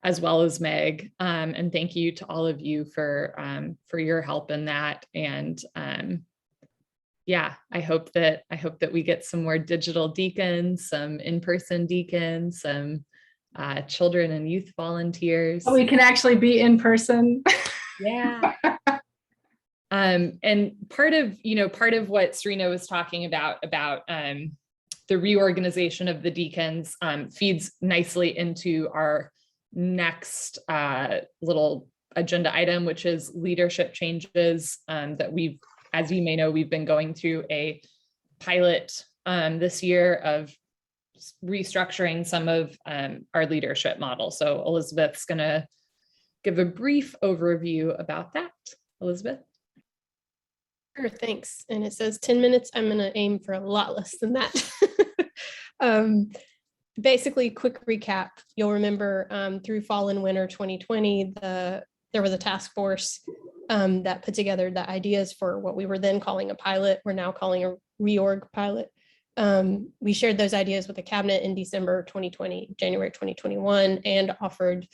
as well as Meg, and thank you to all of you for your help in that. And yeah, I hope that we get some more digital deacons, some in-person deacons, some children and youth volunteers. Oh, we can actually be in person. Yeah. And part of what Serena was talking about the reorganization of the deacons feeds nicely into our next little agenda item, which is leadership changes that we've, as you may know, we've been going through a pilot this year of restructuring some of our leadership model. So Elizabeth's going to give a brief overview about that. Elizabeth? Sure, thanks. And it says 10 minutes. I'm going to aim for a lot less than that. Basically, quick recap. You'll remember through fall and winter 2020, there was a task force that put together the ideas for what we were then calling a pilot. We're now calling a reorg pilot. We shared those ideas with the cabinet in December 2020, January 2021, and offered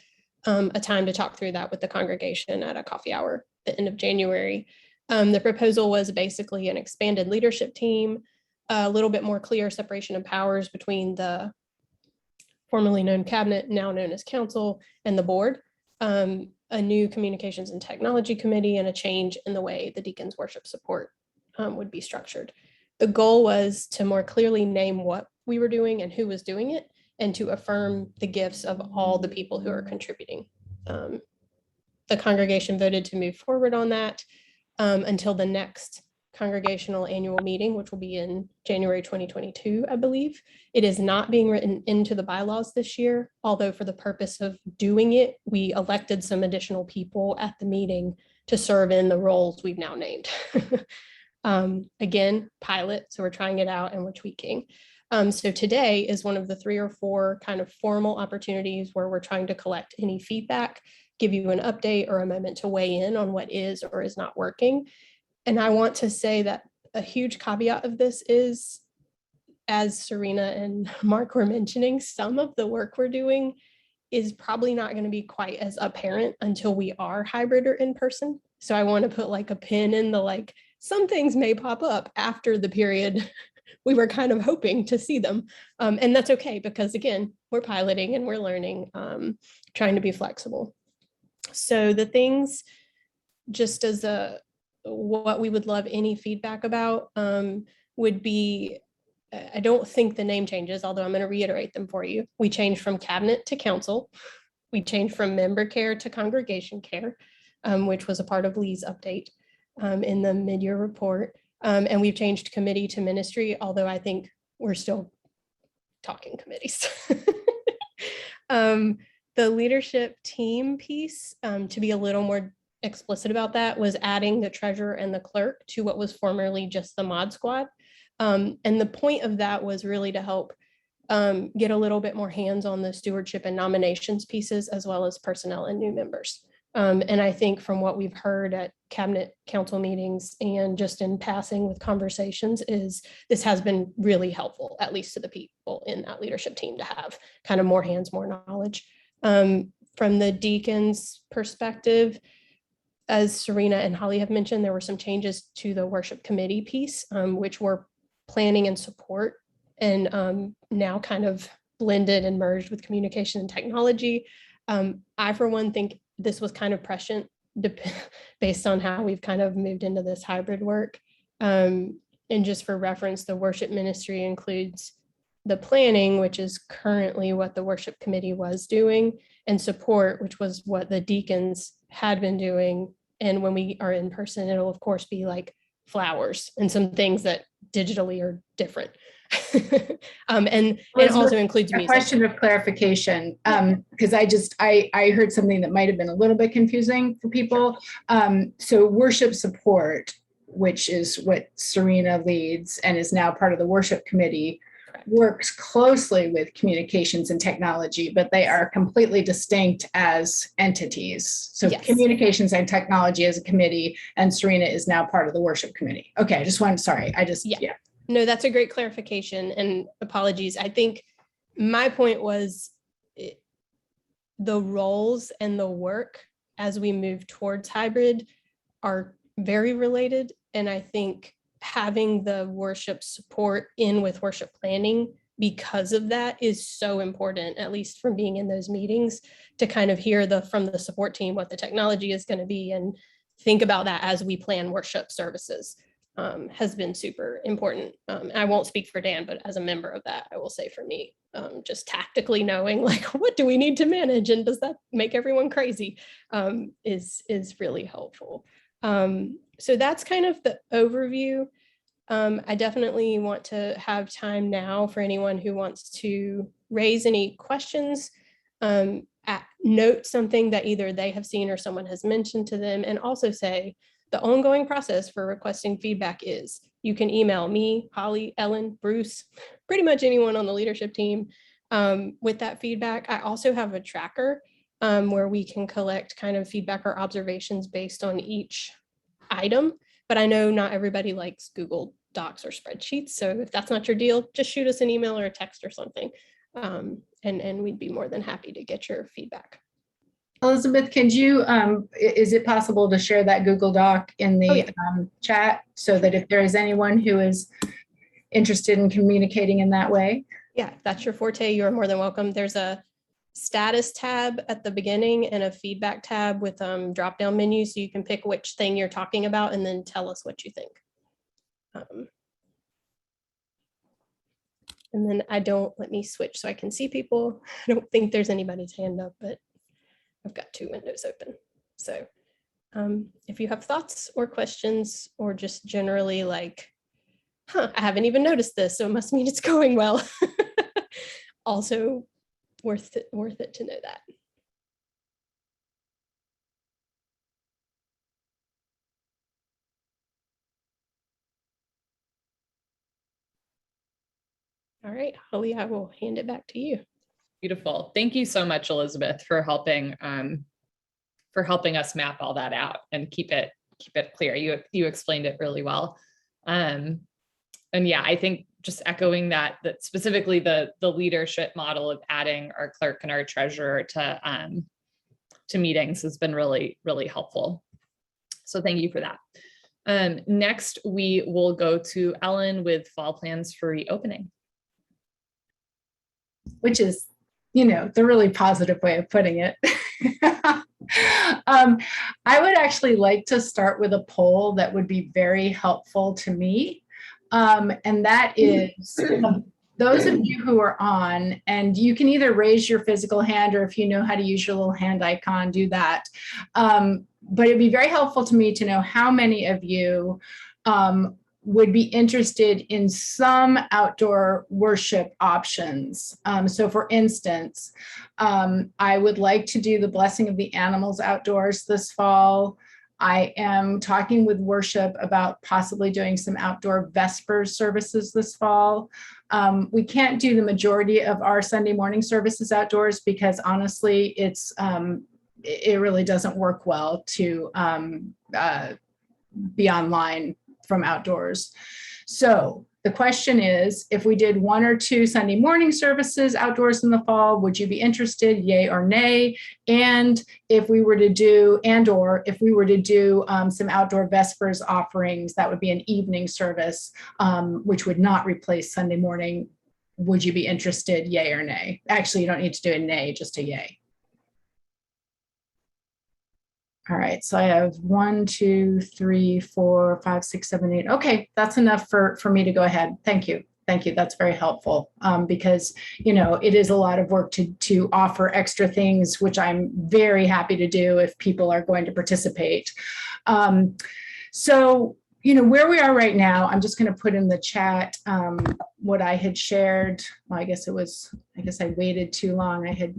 a time to talk through that with the congregation at a coffee hour at the end of January. The proposal was basically an expanded leadership team, a little bit more clear separation of powers between the formerly known cabinet, now known as council, and the board, a new communications and technology committee, and a change in the way the deacons worship support would be structured. The goal was to more clearly name what we were doing and who was doing it, and to affirm the gifts of all the people who are contributing. The congregation voted to move forward on that until the next congregational annual meeting, which will be in January 2022, I believe. It is not being written into the bylaws this year, although for the purpose of doing it, we elected some additional people at the meeting to serve in the roles we've now named. Again, pilot, so we're trying it out and we're tweaking. So today is one of the 3 or 4 kind of formal opportunities where we're trying to collect any feedback, give you an update or a moment to weigh in on what is or is not working. And I want to say that a huge caveat of this is, as Serena and Mark were mentioning, some of the work we're doing is probably not going to be quite as apparent until we are hybrid or in person. So I want to put like a pin in the, like, some things may pop up after the period we were kind of hoping to see them. And that's okay, because again, we're piloting and we're learning, trying to be flexible. So the things, just as what we would love any feedback about would be, I don't think the name changes, although I'm going to reiterate them for you. We changed from cabinet to council. We changed from member care to congregation care, which was a part of Lee's update in the mid-year report. And we've changed committee to ministry, although I think we're still talking committees. The leadership team piece, to be a little more explicit about that, was adding the treasurer and the clerk to what was formerly just the mod squad. And the point of that was really to help get a little bit more hands on the stewardship and nominations pieces, as well as personnel and new members. And I think from what we've heard at cabinet council meetings and just in passing with conversations is this has been really helpful, at least to the people in that leadership team, to have kind of more hands, more knowledge. From the deacons' perspective, as Serena and Holly have mentioned, there were some changes to the worship committee piece, which were planning and support, and now kind of blended and merged with communication and technology. I, for one, think this was kind of prescient based on how we've kind of moved into this hybrid work. And just for reference, the worship ministry includes the planning, which is currently what the worship committee was doing, and support, which was what the deacons had been doing. And when we are in person, it'll of course be like flowers and some things that digitally are different. And it also includes a music. question of clarification, because I heard something that might have been a little bit confusing for people. So worship support, which is what Serena leads and is now part of the worship committee, works closely with communications and technology, but they are completely distinct as entities. So Yes. communications and technology as a committee, and Serena is now part of the worship committee. Okay, I just wanted, sorry, yeah. No, that's a great clarification, and apologies. I think my point was the roles and the work as we move towards hybrid are very related. And I think having the worship support in with worship planning because of that is so important, at least from being in those meetings, to kind of hear from the support team what the technology is going to be and think about that as we plan worship services. Has been super important. I won't speak for Dan, but as a member of that, I will say for me, just tactically knowing like, what do we need to manage and does that make everyone crazy, is really helpful. So that's kind of the overview. I definitely want to have time now for anyone who wants to raise any questions, note something that either they have seen or someone has mentioned to them, and also say, the ongoing process for requesting feedback is you can email me, Holly, Ellen, Bruce, pretty much anyone on the leadership team with that feedback. I also have a tracker where we can collect kind of feedback or observations based on each item, but I know not everybody likes Google Docs or spreadsheets. So if that's not your deal, just shoot us an email or a text or something. And we'd be more than happy to get your feedback. Elizabeth, could you, is it possible to share that Google Doc in the chat so that if there is anyone who is interested in communicating in that way? Yeah, if that's your forte, you're more than welcome. There's a status tab at the beginning and a feedback tab with drop-down menus, so you can pick which thing you're talking about and then tell us what you think. And then let me switch so I can see people. I don't think there's anybody's hand up, but I've got two windows open. So if you have thoughts or questions, or just generally like, I haven't even noticed this, so it must mean it's going well. Also worth it to know that. All right, Holly, I will hand it back to you. Beautiful. Thank you so much, Elizabeth, for helping us map all that out and keep it clear. You explained it really well. And yeah, I think just echoing that specifically the leadership model of adding our clerk and our treasurer to meetings has been really, really helpful. So thank you for that. Next, we will go to Ellen with fall plans for reopening. Which is, the really positive way of putting it. I would actually like to start with a poll that would be very helpful to me. And that is those of you who are on, and you can either raise your physical hand, or if you know how to use your little hand icon, do that. But it'd be very helpful to me to know how many of you would be interested in some outdoor worship options. So for instance, I would like to do the blessing of the animals outdoors this fall. I am talking with worship about possibly doing some outdoor Vespers services this fall. We can't do the majority of our Sunday morning services outdoors because honestly, it's it really doesn't work well to be online from outdoors. So the question is, if we did 1 or 2 Sunday morning services outdoors in the fall, would you be interested, yay or nay? And if we were to do, if we were to do some outdoor Vespers offerings, that would be an evening service, which would not replace Sunday morning. Would you be interested, yay or nay? Actually, you don't need to do a nay, just a yay. All right, so I have 1, 2, 3, 4, 5, 6, 7, 8. Okay, that's enough for me to go ahead. Thank you. Thank you. That's very helpful because, you know, it is a lot of work to offer extra things, which I'm very happy to do if people are going to participate. So, you know, where we are right now, I'm just going to put in the chat what I had shared. Well, I guess I waited too long. I had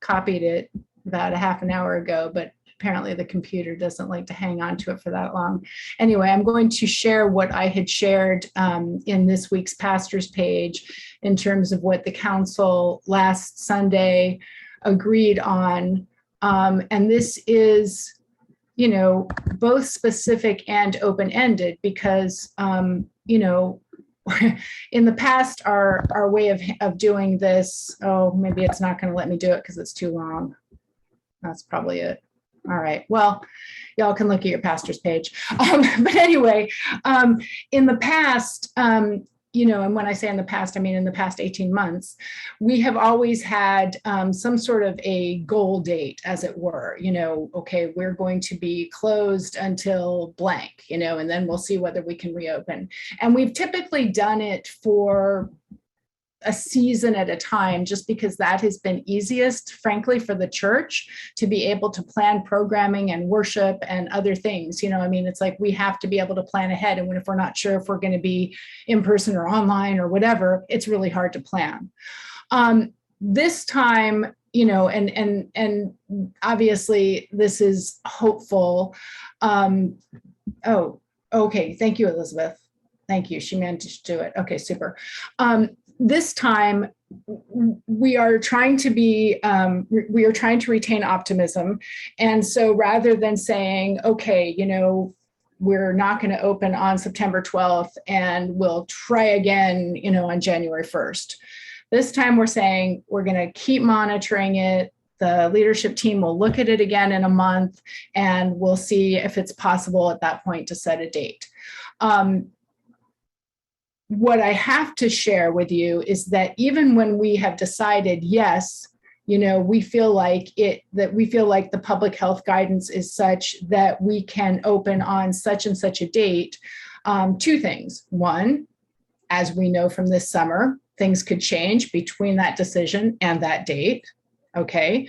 copied it about a half an hour ago, but apparently the computer doesn't like to hang on to it for that long. Anyway, I'm going to share what I had shared in this week's pastor's page in terms of what the council last Sunday agreed on. And this is, you know, both specific and open-ended because, you know, in the past, our way of doing this, oh, maybe it's not going to let me do it because it's too long. That's probably it. All right. Well, y'all can look at your pastor's page. But anyway, in the past, you know, and when I say in the past, I mean in the past 18 months, we have always had some sort of a goal date, as it were. You know, okay, we're going to be closed until blank, you know, and then we'll see whether we can reopen. And we've typically done it for a season at a time, just because that has been easiest, frankly, for the church to be able to plan programming and worship and other things. You know, I mean, it's like we have to be able to plan ahead. And if we're not sure if we're going to be in person or online or whatever, it's really hard to plan. This time, you know, and obviously this is hopeful. Oh, okay. Thank you, Elizabeth. Thank you. She managed to do it. Okay, super. This time, we are trying to retain optimism. And so rather than saying, okay, you know, we're not going to open on September 12th and we'll try again, you know, on January 1st. This time we're saying we're going to keep monitoring it. The leadership team will look at it again in a month and we'll see if it's possible at that point to set a date. What I have to share with you is that even when we have decided, yes, you know, we feel like the public health guidance is such that we can open on such and such a date, 2 things. One, as we know from this summer, things could change between that decision and that date. Okay.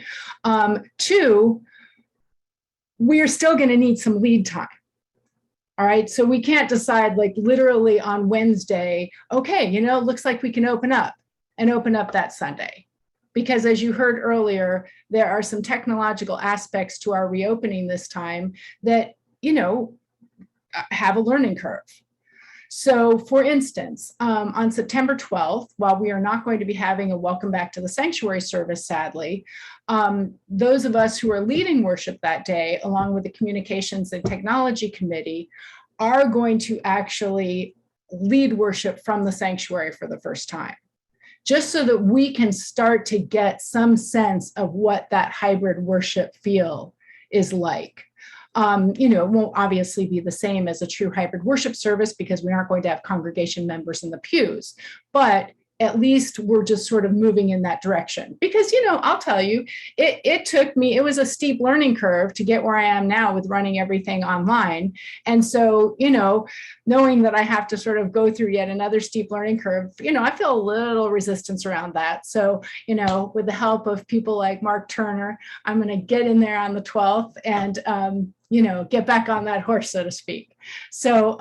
2, we are still going to need some lead time. All right, so we can't decide like literally on Wednesday, okay, you know, looks like we can open up that Sunday. Because as you heard earlier, there are some technological aspects to our reopening this time that, you know, have a learning curve. So for instance, on September 12th, while we are not going to be having a welcome back to the sanctuary service, sadly, those of us who are leading worship that day, along with the communications and technology committee, are going to actually lead worship from the sanctuary for the first time, just so that we can start to get some sense of what that hybrid worship feel is like. You know, it won't obviously be the same as a true hybrid worship service because we aren't going to have congregation members in the pews, but at least we're just sort of moving in that direction. Because, you know, I'll tell you, it took me, it was a steep learning curve to get where I am now with running everything online. And so, you know, knowing that I have to sort of go through yet another steep learning curve, you know, I feel a little resistance around that. So, you know, with the help of people like Mark Turner, I'm going to get in there on the 12th and, you know, get back on that horse, so to speak. So,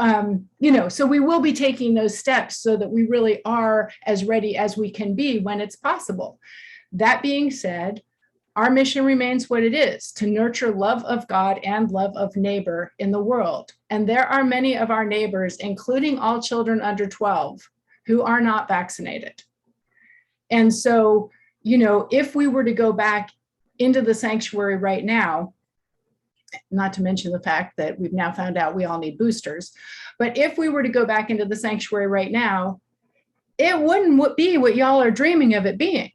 you know, so we will be taking those steps so that we really are as ready as we can be when it's possible. That being said, our mission remains what it is, to nurture love of God and love of neighbor in the world. And there are many of our neighbors, including all children under 12, who are not vaccinated. And so, you know, if we were to go back into the sanctuary right now, not to mention the fact that we've now found out we all need boosters, but if we were to go back into the sanctuary right now, it wouldn't be what y'all are dreaming of it being.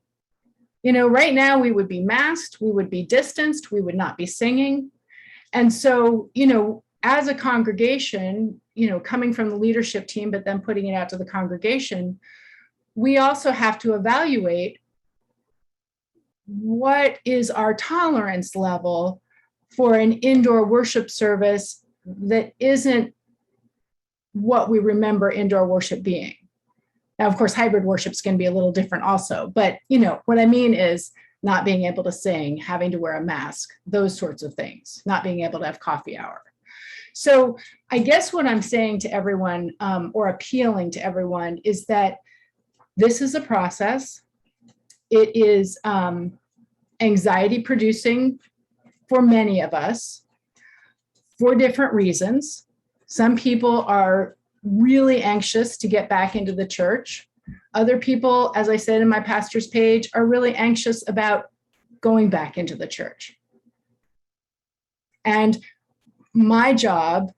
You know, right now we would be masked, we would be distanced, we would not be singing. And so, you know, as a congregation, you know, coming from the leadership team, but then putting it out to the congregation, we also have to evaluate what is our tolerance level for an indoor worship service that isn't what we remember indoor worship being. Now, of course, hybrid worship is going to be a little different also, but you know, what I mean is not being able to sing, having to wear a mask, those sorts of things, not being able to have coffee hour. So I guess what I'm saying to everyone, or appealing to everyone, is that this is a process. It is anxiety producing for many of us for different reasons. Some people are really anxious to get back into the church. Other people, as I said in my pastor's page, are really anxious about going back into the church. And my job,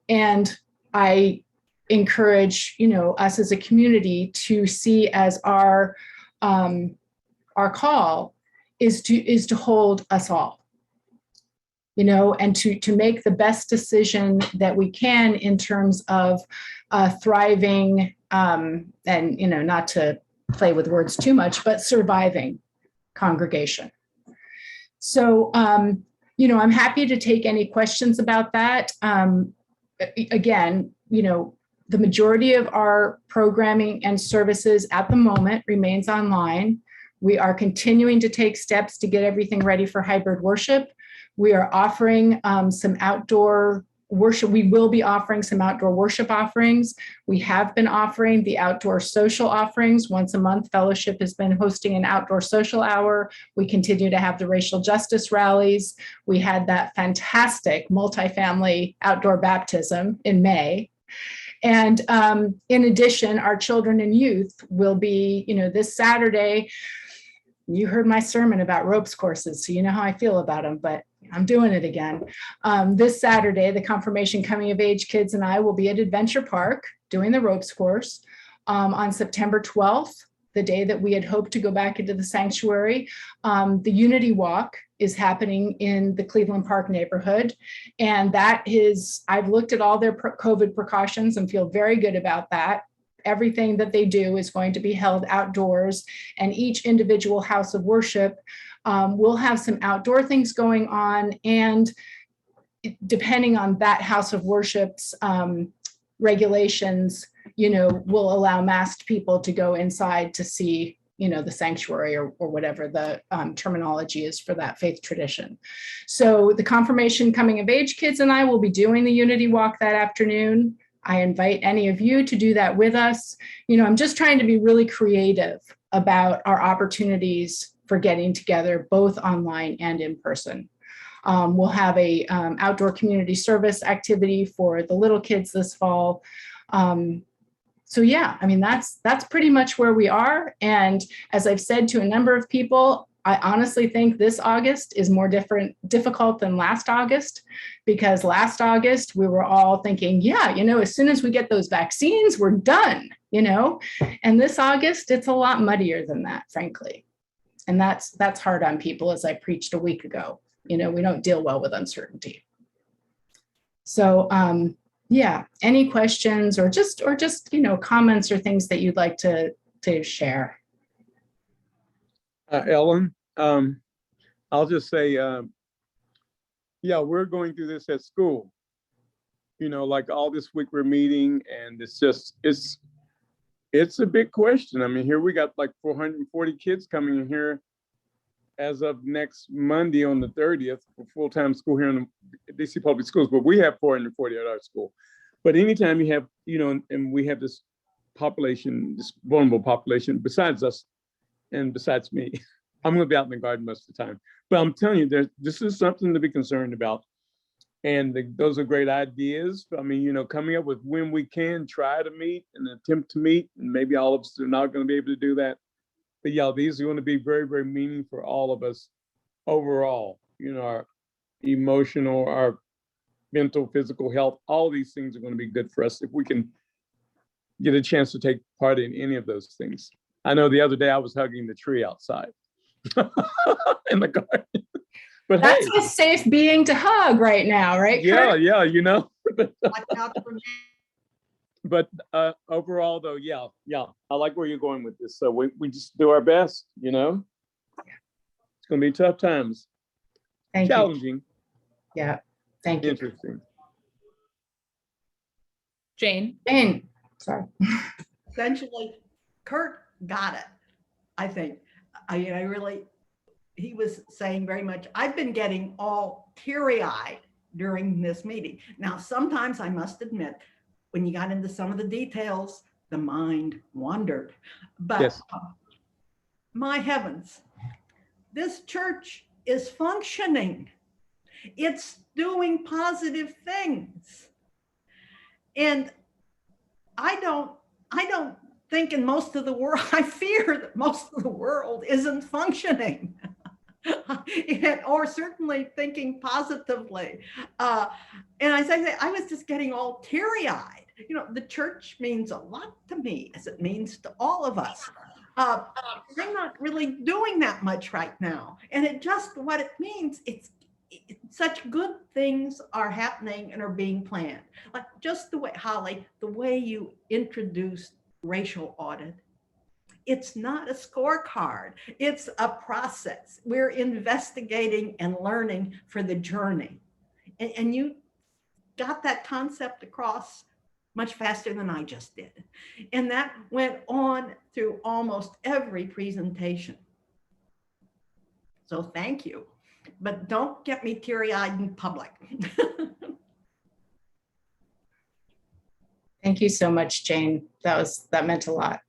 and I encourage, you know, us as a community to see as our call is to hold us all, you know, and to make the best decision that we can in terms of thriving, and, you know, not to play with words too much, but surviving congregation. So, you know, I'm happy to take any questions about that. Again, you know, the majority of our programming and services at the moment remains online. We are continuing to take steps to get everything ready for hybrid worship. We are offering some outdoor worship. We will be offering some outdoor worship offerings. We have been offering the outdoor social offerings. Once a month, Fellowship has been hosting an outdoor social hour. We continue to have the racial justice rallies. We had that fantastic multifamily outdoor baptism in May. And in addition, our children and youth will be, you know, this Saturday. You heard my sermon about ropes courses, so you know how I feel about them, but I'm doing it again. This Saturday, the confirmation coming of age kids and I will be at Adventure Park doing the ropes course on September 12th, the day that we had hoped to go back into the sanctuary. The Unity Walk is happening in the Cleveland Park neighborhood. And that is, I've looked at all their COVID precautions and feel very good about that. Everything that they do is going to be held outdoors, and each individual house of worship will have some outdoor things going on. And depending on that house of worship's regulations, you know, will allow masked people to go inside to see, you know, the sanctuary or whatever the terminology is for that faith tradition. So the confirmation coming of age kids and I will be doing the Unity Walk that afternoon. I invite any of you to do that with us. You know, I'm just trying to be really creative about our opportunities for getting together, both online and in person. We'll have a outdoor community service activity for the little kids this fall. So yeah, I mean, that's pretty much where we are. And as I've said to a number of people, I honestly think this August is more difficult than last August, because last August we were all thinking, yeah, you know, as soon as we get those vaccines, we're done, you know, and this August, it's a lot muddier than that, frankly. And that's hard on people, as I preached a week ago. You know, we don't deal well with uncertainty. So yeah, any questions or just, you know, comments or things that you'd like to share? Ellen, I'll just say, yeah, we're going through this at school. You know, like all this week we're meeting, and it's just, it's a big question. I mean, here we got like 440 kids coming in here as of next Monday on the 30th for full-time school here in the DC Public Schools, but we have 440 at our school. But anytime you have, you know, and we have this population, this vulnerable population besides us, and besides me, I'm going to be out in the garden most of the time. But I'm telling you, this is something to be concerned about. And those are great ideas. I mean, you know, coming up with when we can try to meet and attempt to meet, and maybe all of us are not going to be able to do that. But yeah, these are going to be very, very meaningful for all of us. overall, our emotional, our mental, physical health, all these things are going to be good for us if we can get a chance to take part in any of those things. I know the other day I was hugging the tree outside in the garden. But that's hey, a safe being to hug right now, right? yeah, Kurt? yeah, Watch out for me. But overall, though, yeah, I like where you're going with this. So we just do our best, It's going to be tough times. Thank you. Challenging. Yeah, thank you. Interesting. Jane. Sorry. Essentially, Kurt got it, I think. He was saying very much, I've been getting all teary-eyed during this meeting. Now, sometimes I must admit, when you got into some of the details, the mind wandered. But Yes. My heavens, this church is functioning. It's doing positive things. And I don't think in most of the world, I fear that most of the world isn't functioning. Or certainly thinking positively. And as I say, I was just getting all teary-eyed. The church means a lot to me, as it means to all of us. I'm not really doing that much right now. And what it means, it's such good things are happening and are being planned. Like just the way, Holly, the way you introduced racial audit. It's not a scorecard. It's a process. We're investigating and learning for the journey. And you got that concept across much faster than I just did. And that went on through almost every presentation. So thank you. But don't get me teary-eyed in public. Thank you so much, Jane. That meant a lot.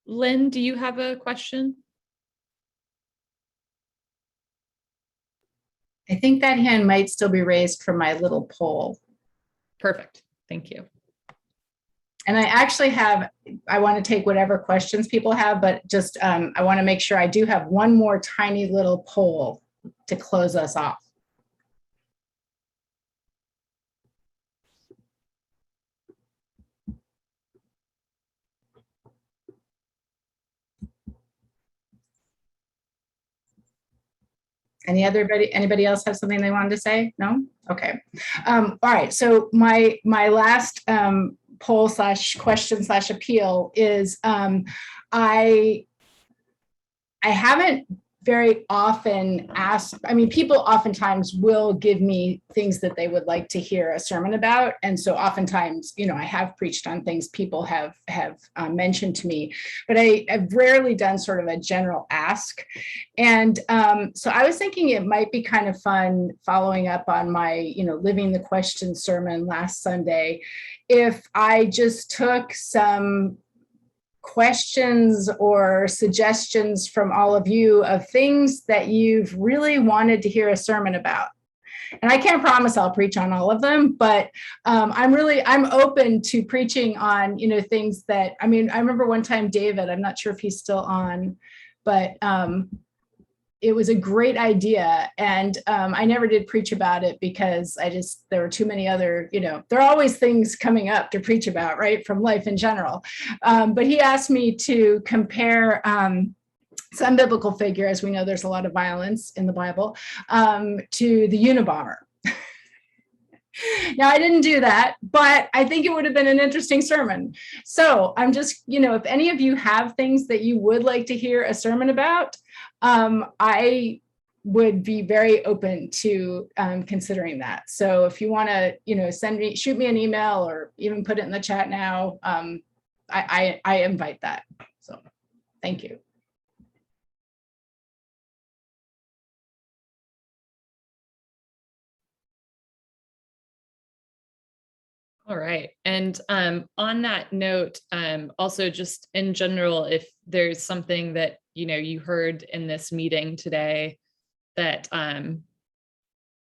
Lynn, do you have a question? I think that hand might still be raised from my little poll. Perfect. Thank you. And I want to take whatever questions people have, but just I want to make sure I do have one more tiny little poll to close us off. Anybody else have something they wanted to say? No? Okay. All right. So my last poll / question / appeal is I haven't very often asked, people oftentimes will give me things that they would like to hear a sermon about. And so oftentimes, I have preached on things people have mentioned to me, but I've rarely done sort of a general ask. And so I was thinking it might be kind of fun following up on my, Living the Question sermon last Sunday, if I just took some questions or suggestions from all of you of things that you've really wanted to hear a sermon about. And I can't promise I'll preach on all of them, but I'm open to preaching on, things that, I remember one time David, I'm not sure if he's still on, but it was a great idea. And I never did preach about it because there were too many other, there are always things coming up to preach about, right, from life in general. But he asked me to compare some biblical figure, as we know there's a lot of violence in the Bible, to the Unabomber. Now, I didn't do that, but I think it would have been an interesting sermon. So I'm just, if any of you have things that you would like to hear a sermon about, I would be very open to considering that. So if you want to, shoot me an email or even put it in the chat now, I invite that. So thank you. All right. And on that note, also just in general, if there's something that, you heard in this meeting today that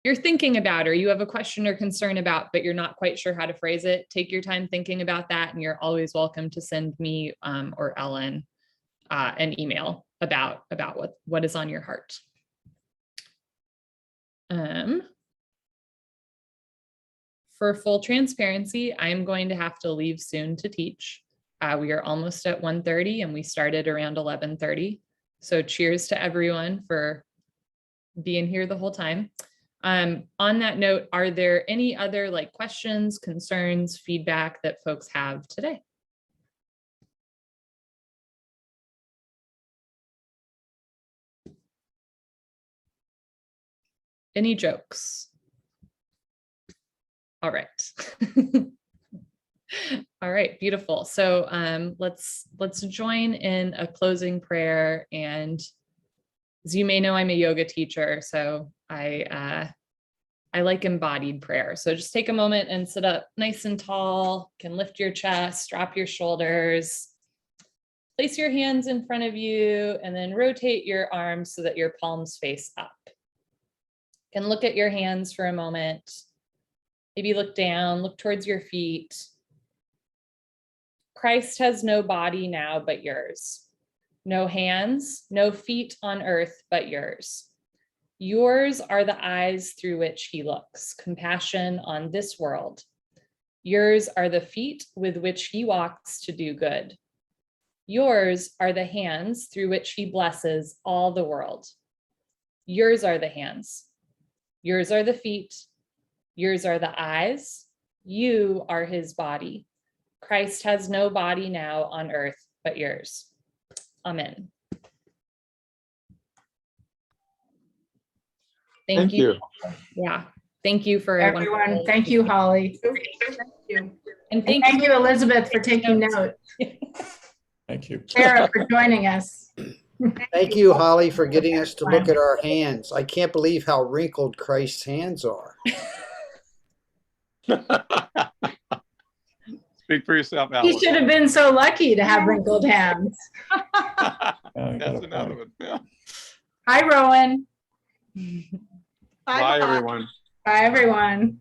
you're thinking about, or you have a question or concern about, but you're not quite sure how to phrase it, take your time thinking about that. And you're always welcome to send me or Ellen an email. about what is on your heart. For full transparency, I'm going to have to leave soon to teach. We are almost at 1:30 and we started around 11:30. So cheers to everyone for being here the whole time. On that note, are there any other questions, concerns, feedback that folks have today? Any jokes? All right. All right, beautiful. So let's join in a closing prayer. And as you may know, I'm a yoga teacher, so I like embodied prayer. So just take a moment and sit up nice and tall, can lift your chest, drop your shoulders, place your hands in front of you, and then rotate your arms so that your palms face up. You can look at your hands for a moment. Maybe look down, look towards your feet. Christ has no body now but yours. No hands, no feet on earth but yours. Yours are the eyes through which he looks, compassion on this world. Yours are the feet with which he walks to do good. Yours are the hands through which he blesses all the world. Yours are the hands. Yours are the feet. Yours are the eyes. You are his body. Christ has no body now on earth but yours. Amen. Thank you. Yeah. Thank you for everyone. Thank you, Holly. Thank you. And thank you, Elizabeth, for taking notes. Thank you. Sarah, for joining us. Thank you, Holly, for getting us to look at our hands. I can't believe how wrinkled Christ's hands are. Speak for yourself, He Alan. should have been so lucky to have wrinkled hands. That's another one. Yeah. Hi, Rowan. Bye, everyone. Bye, everyone.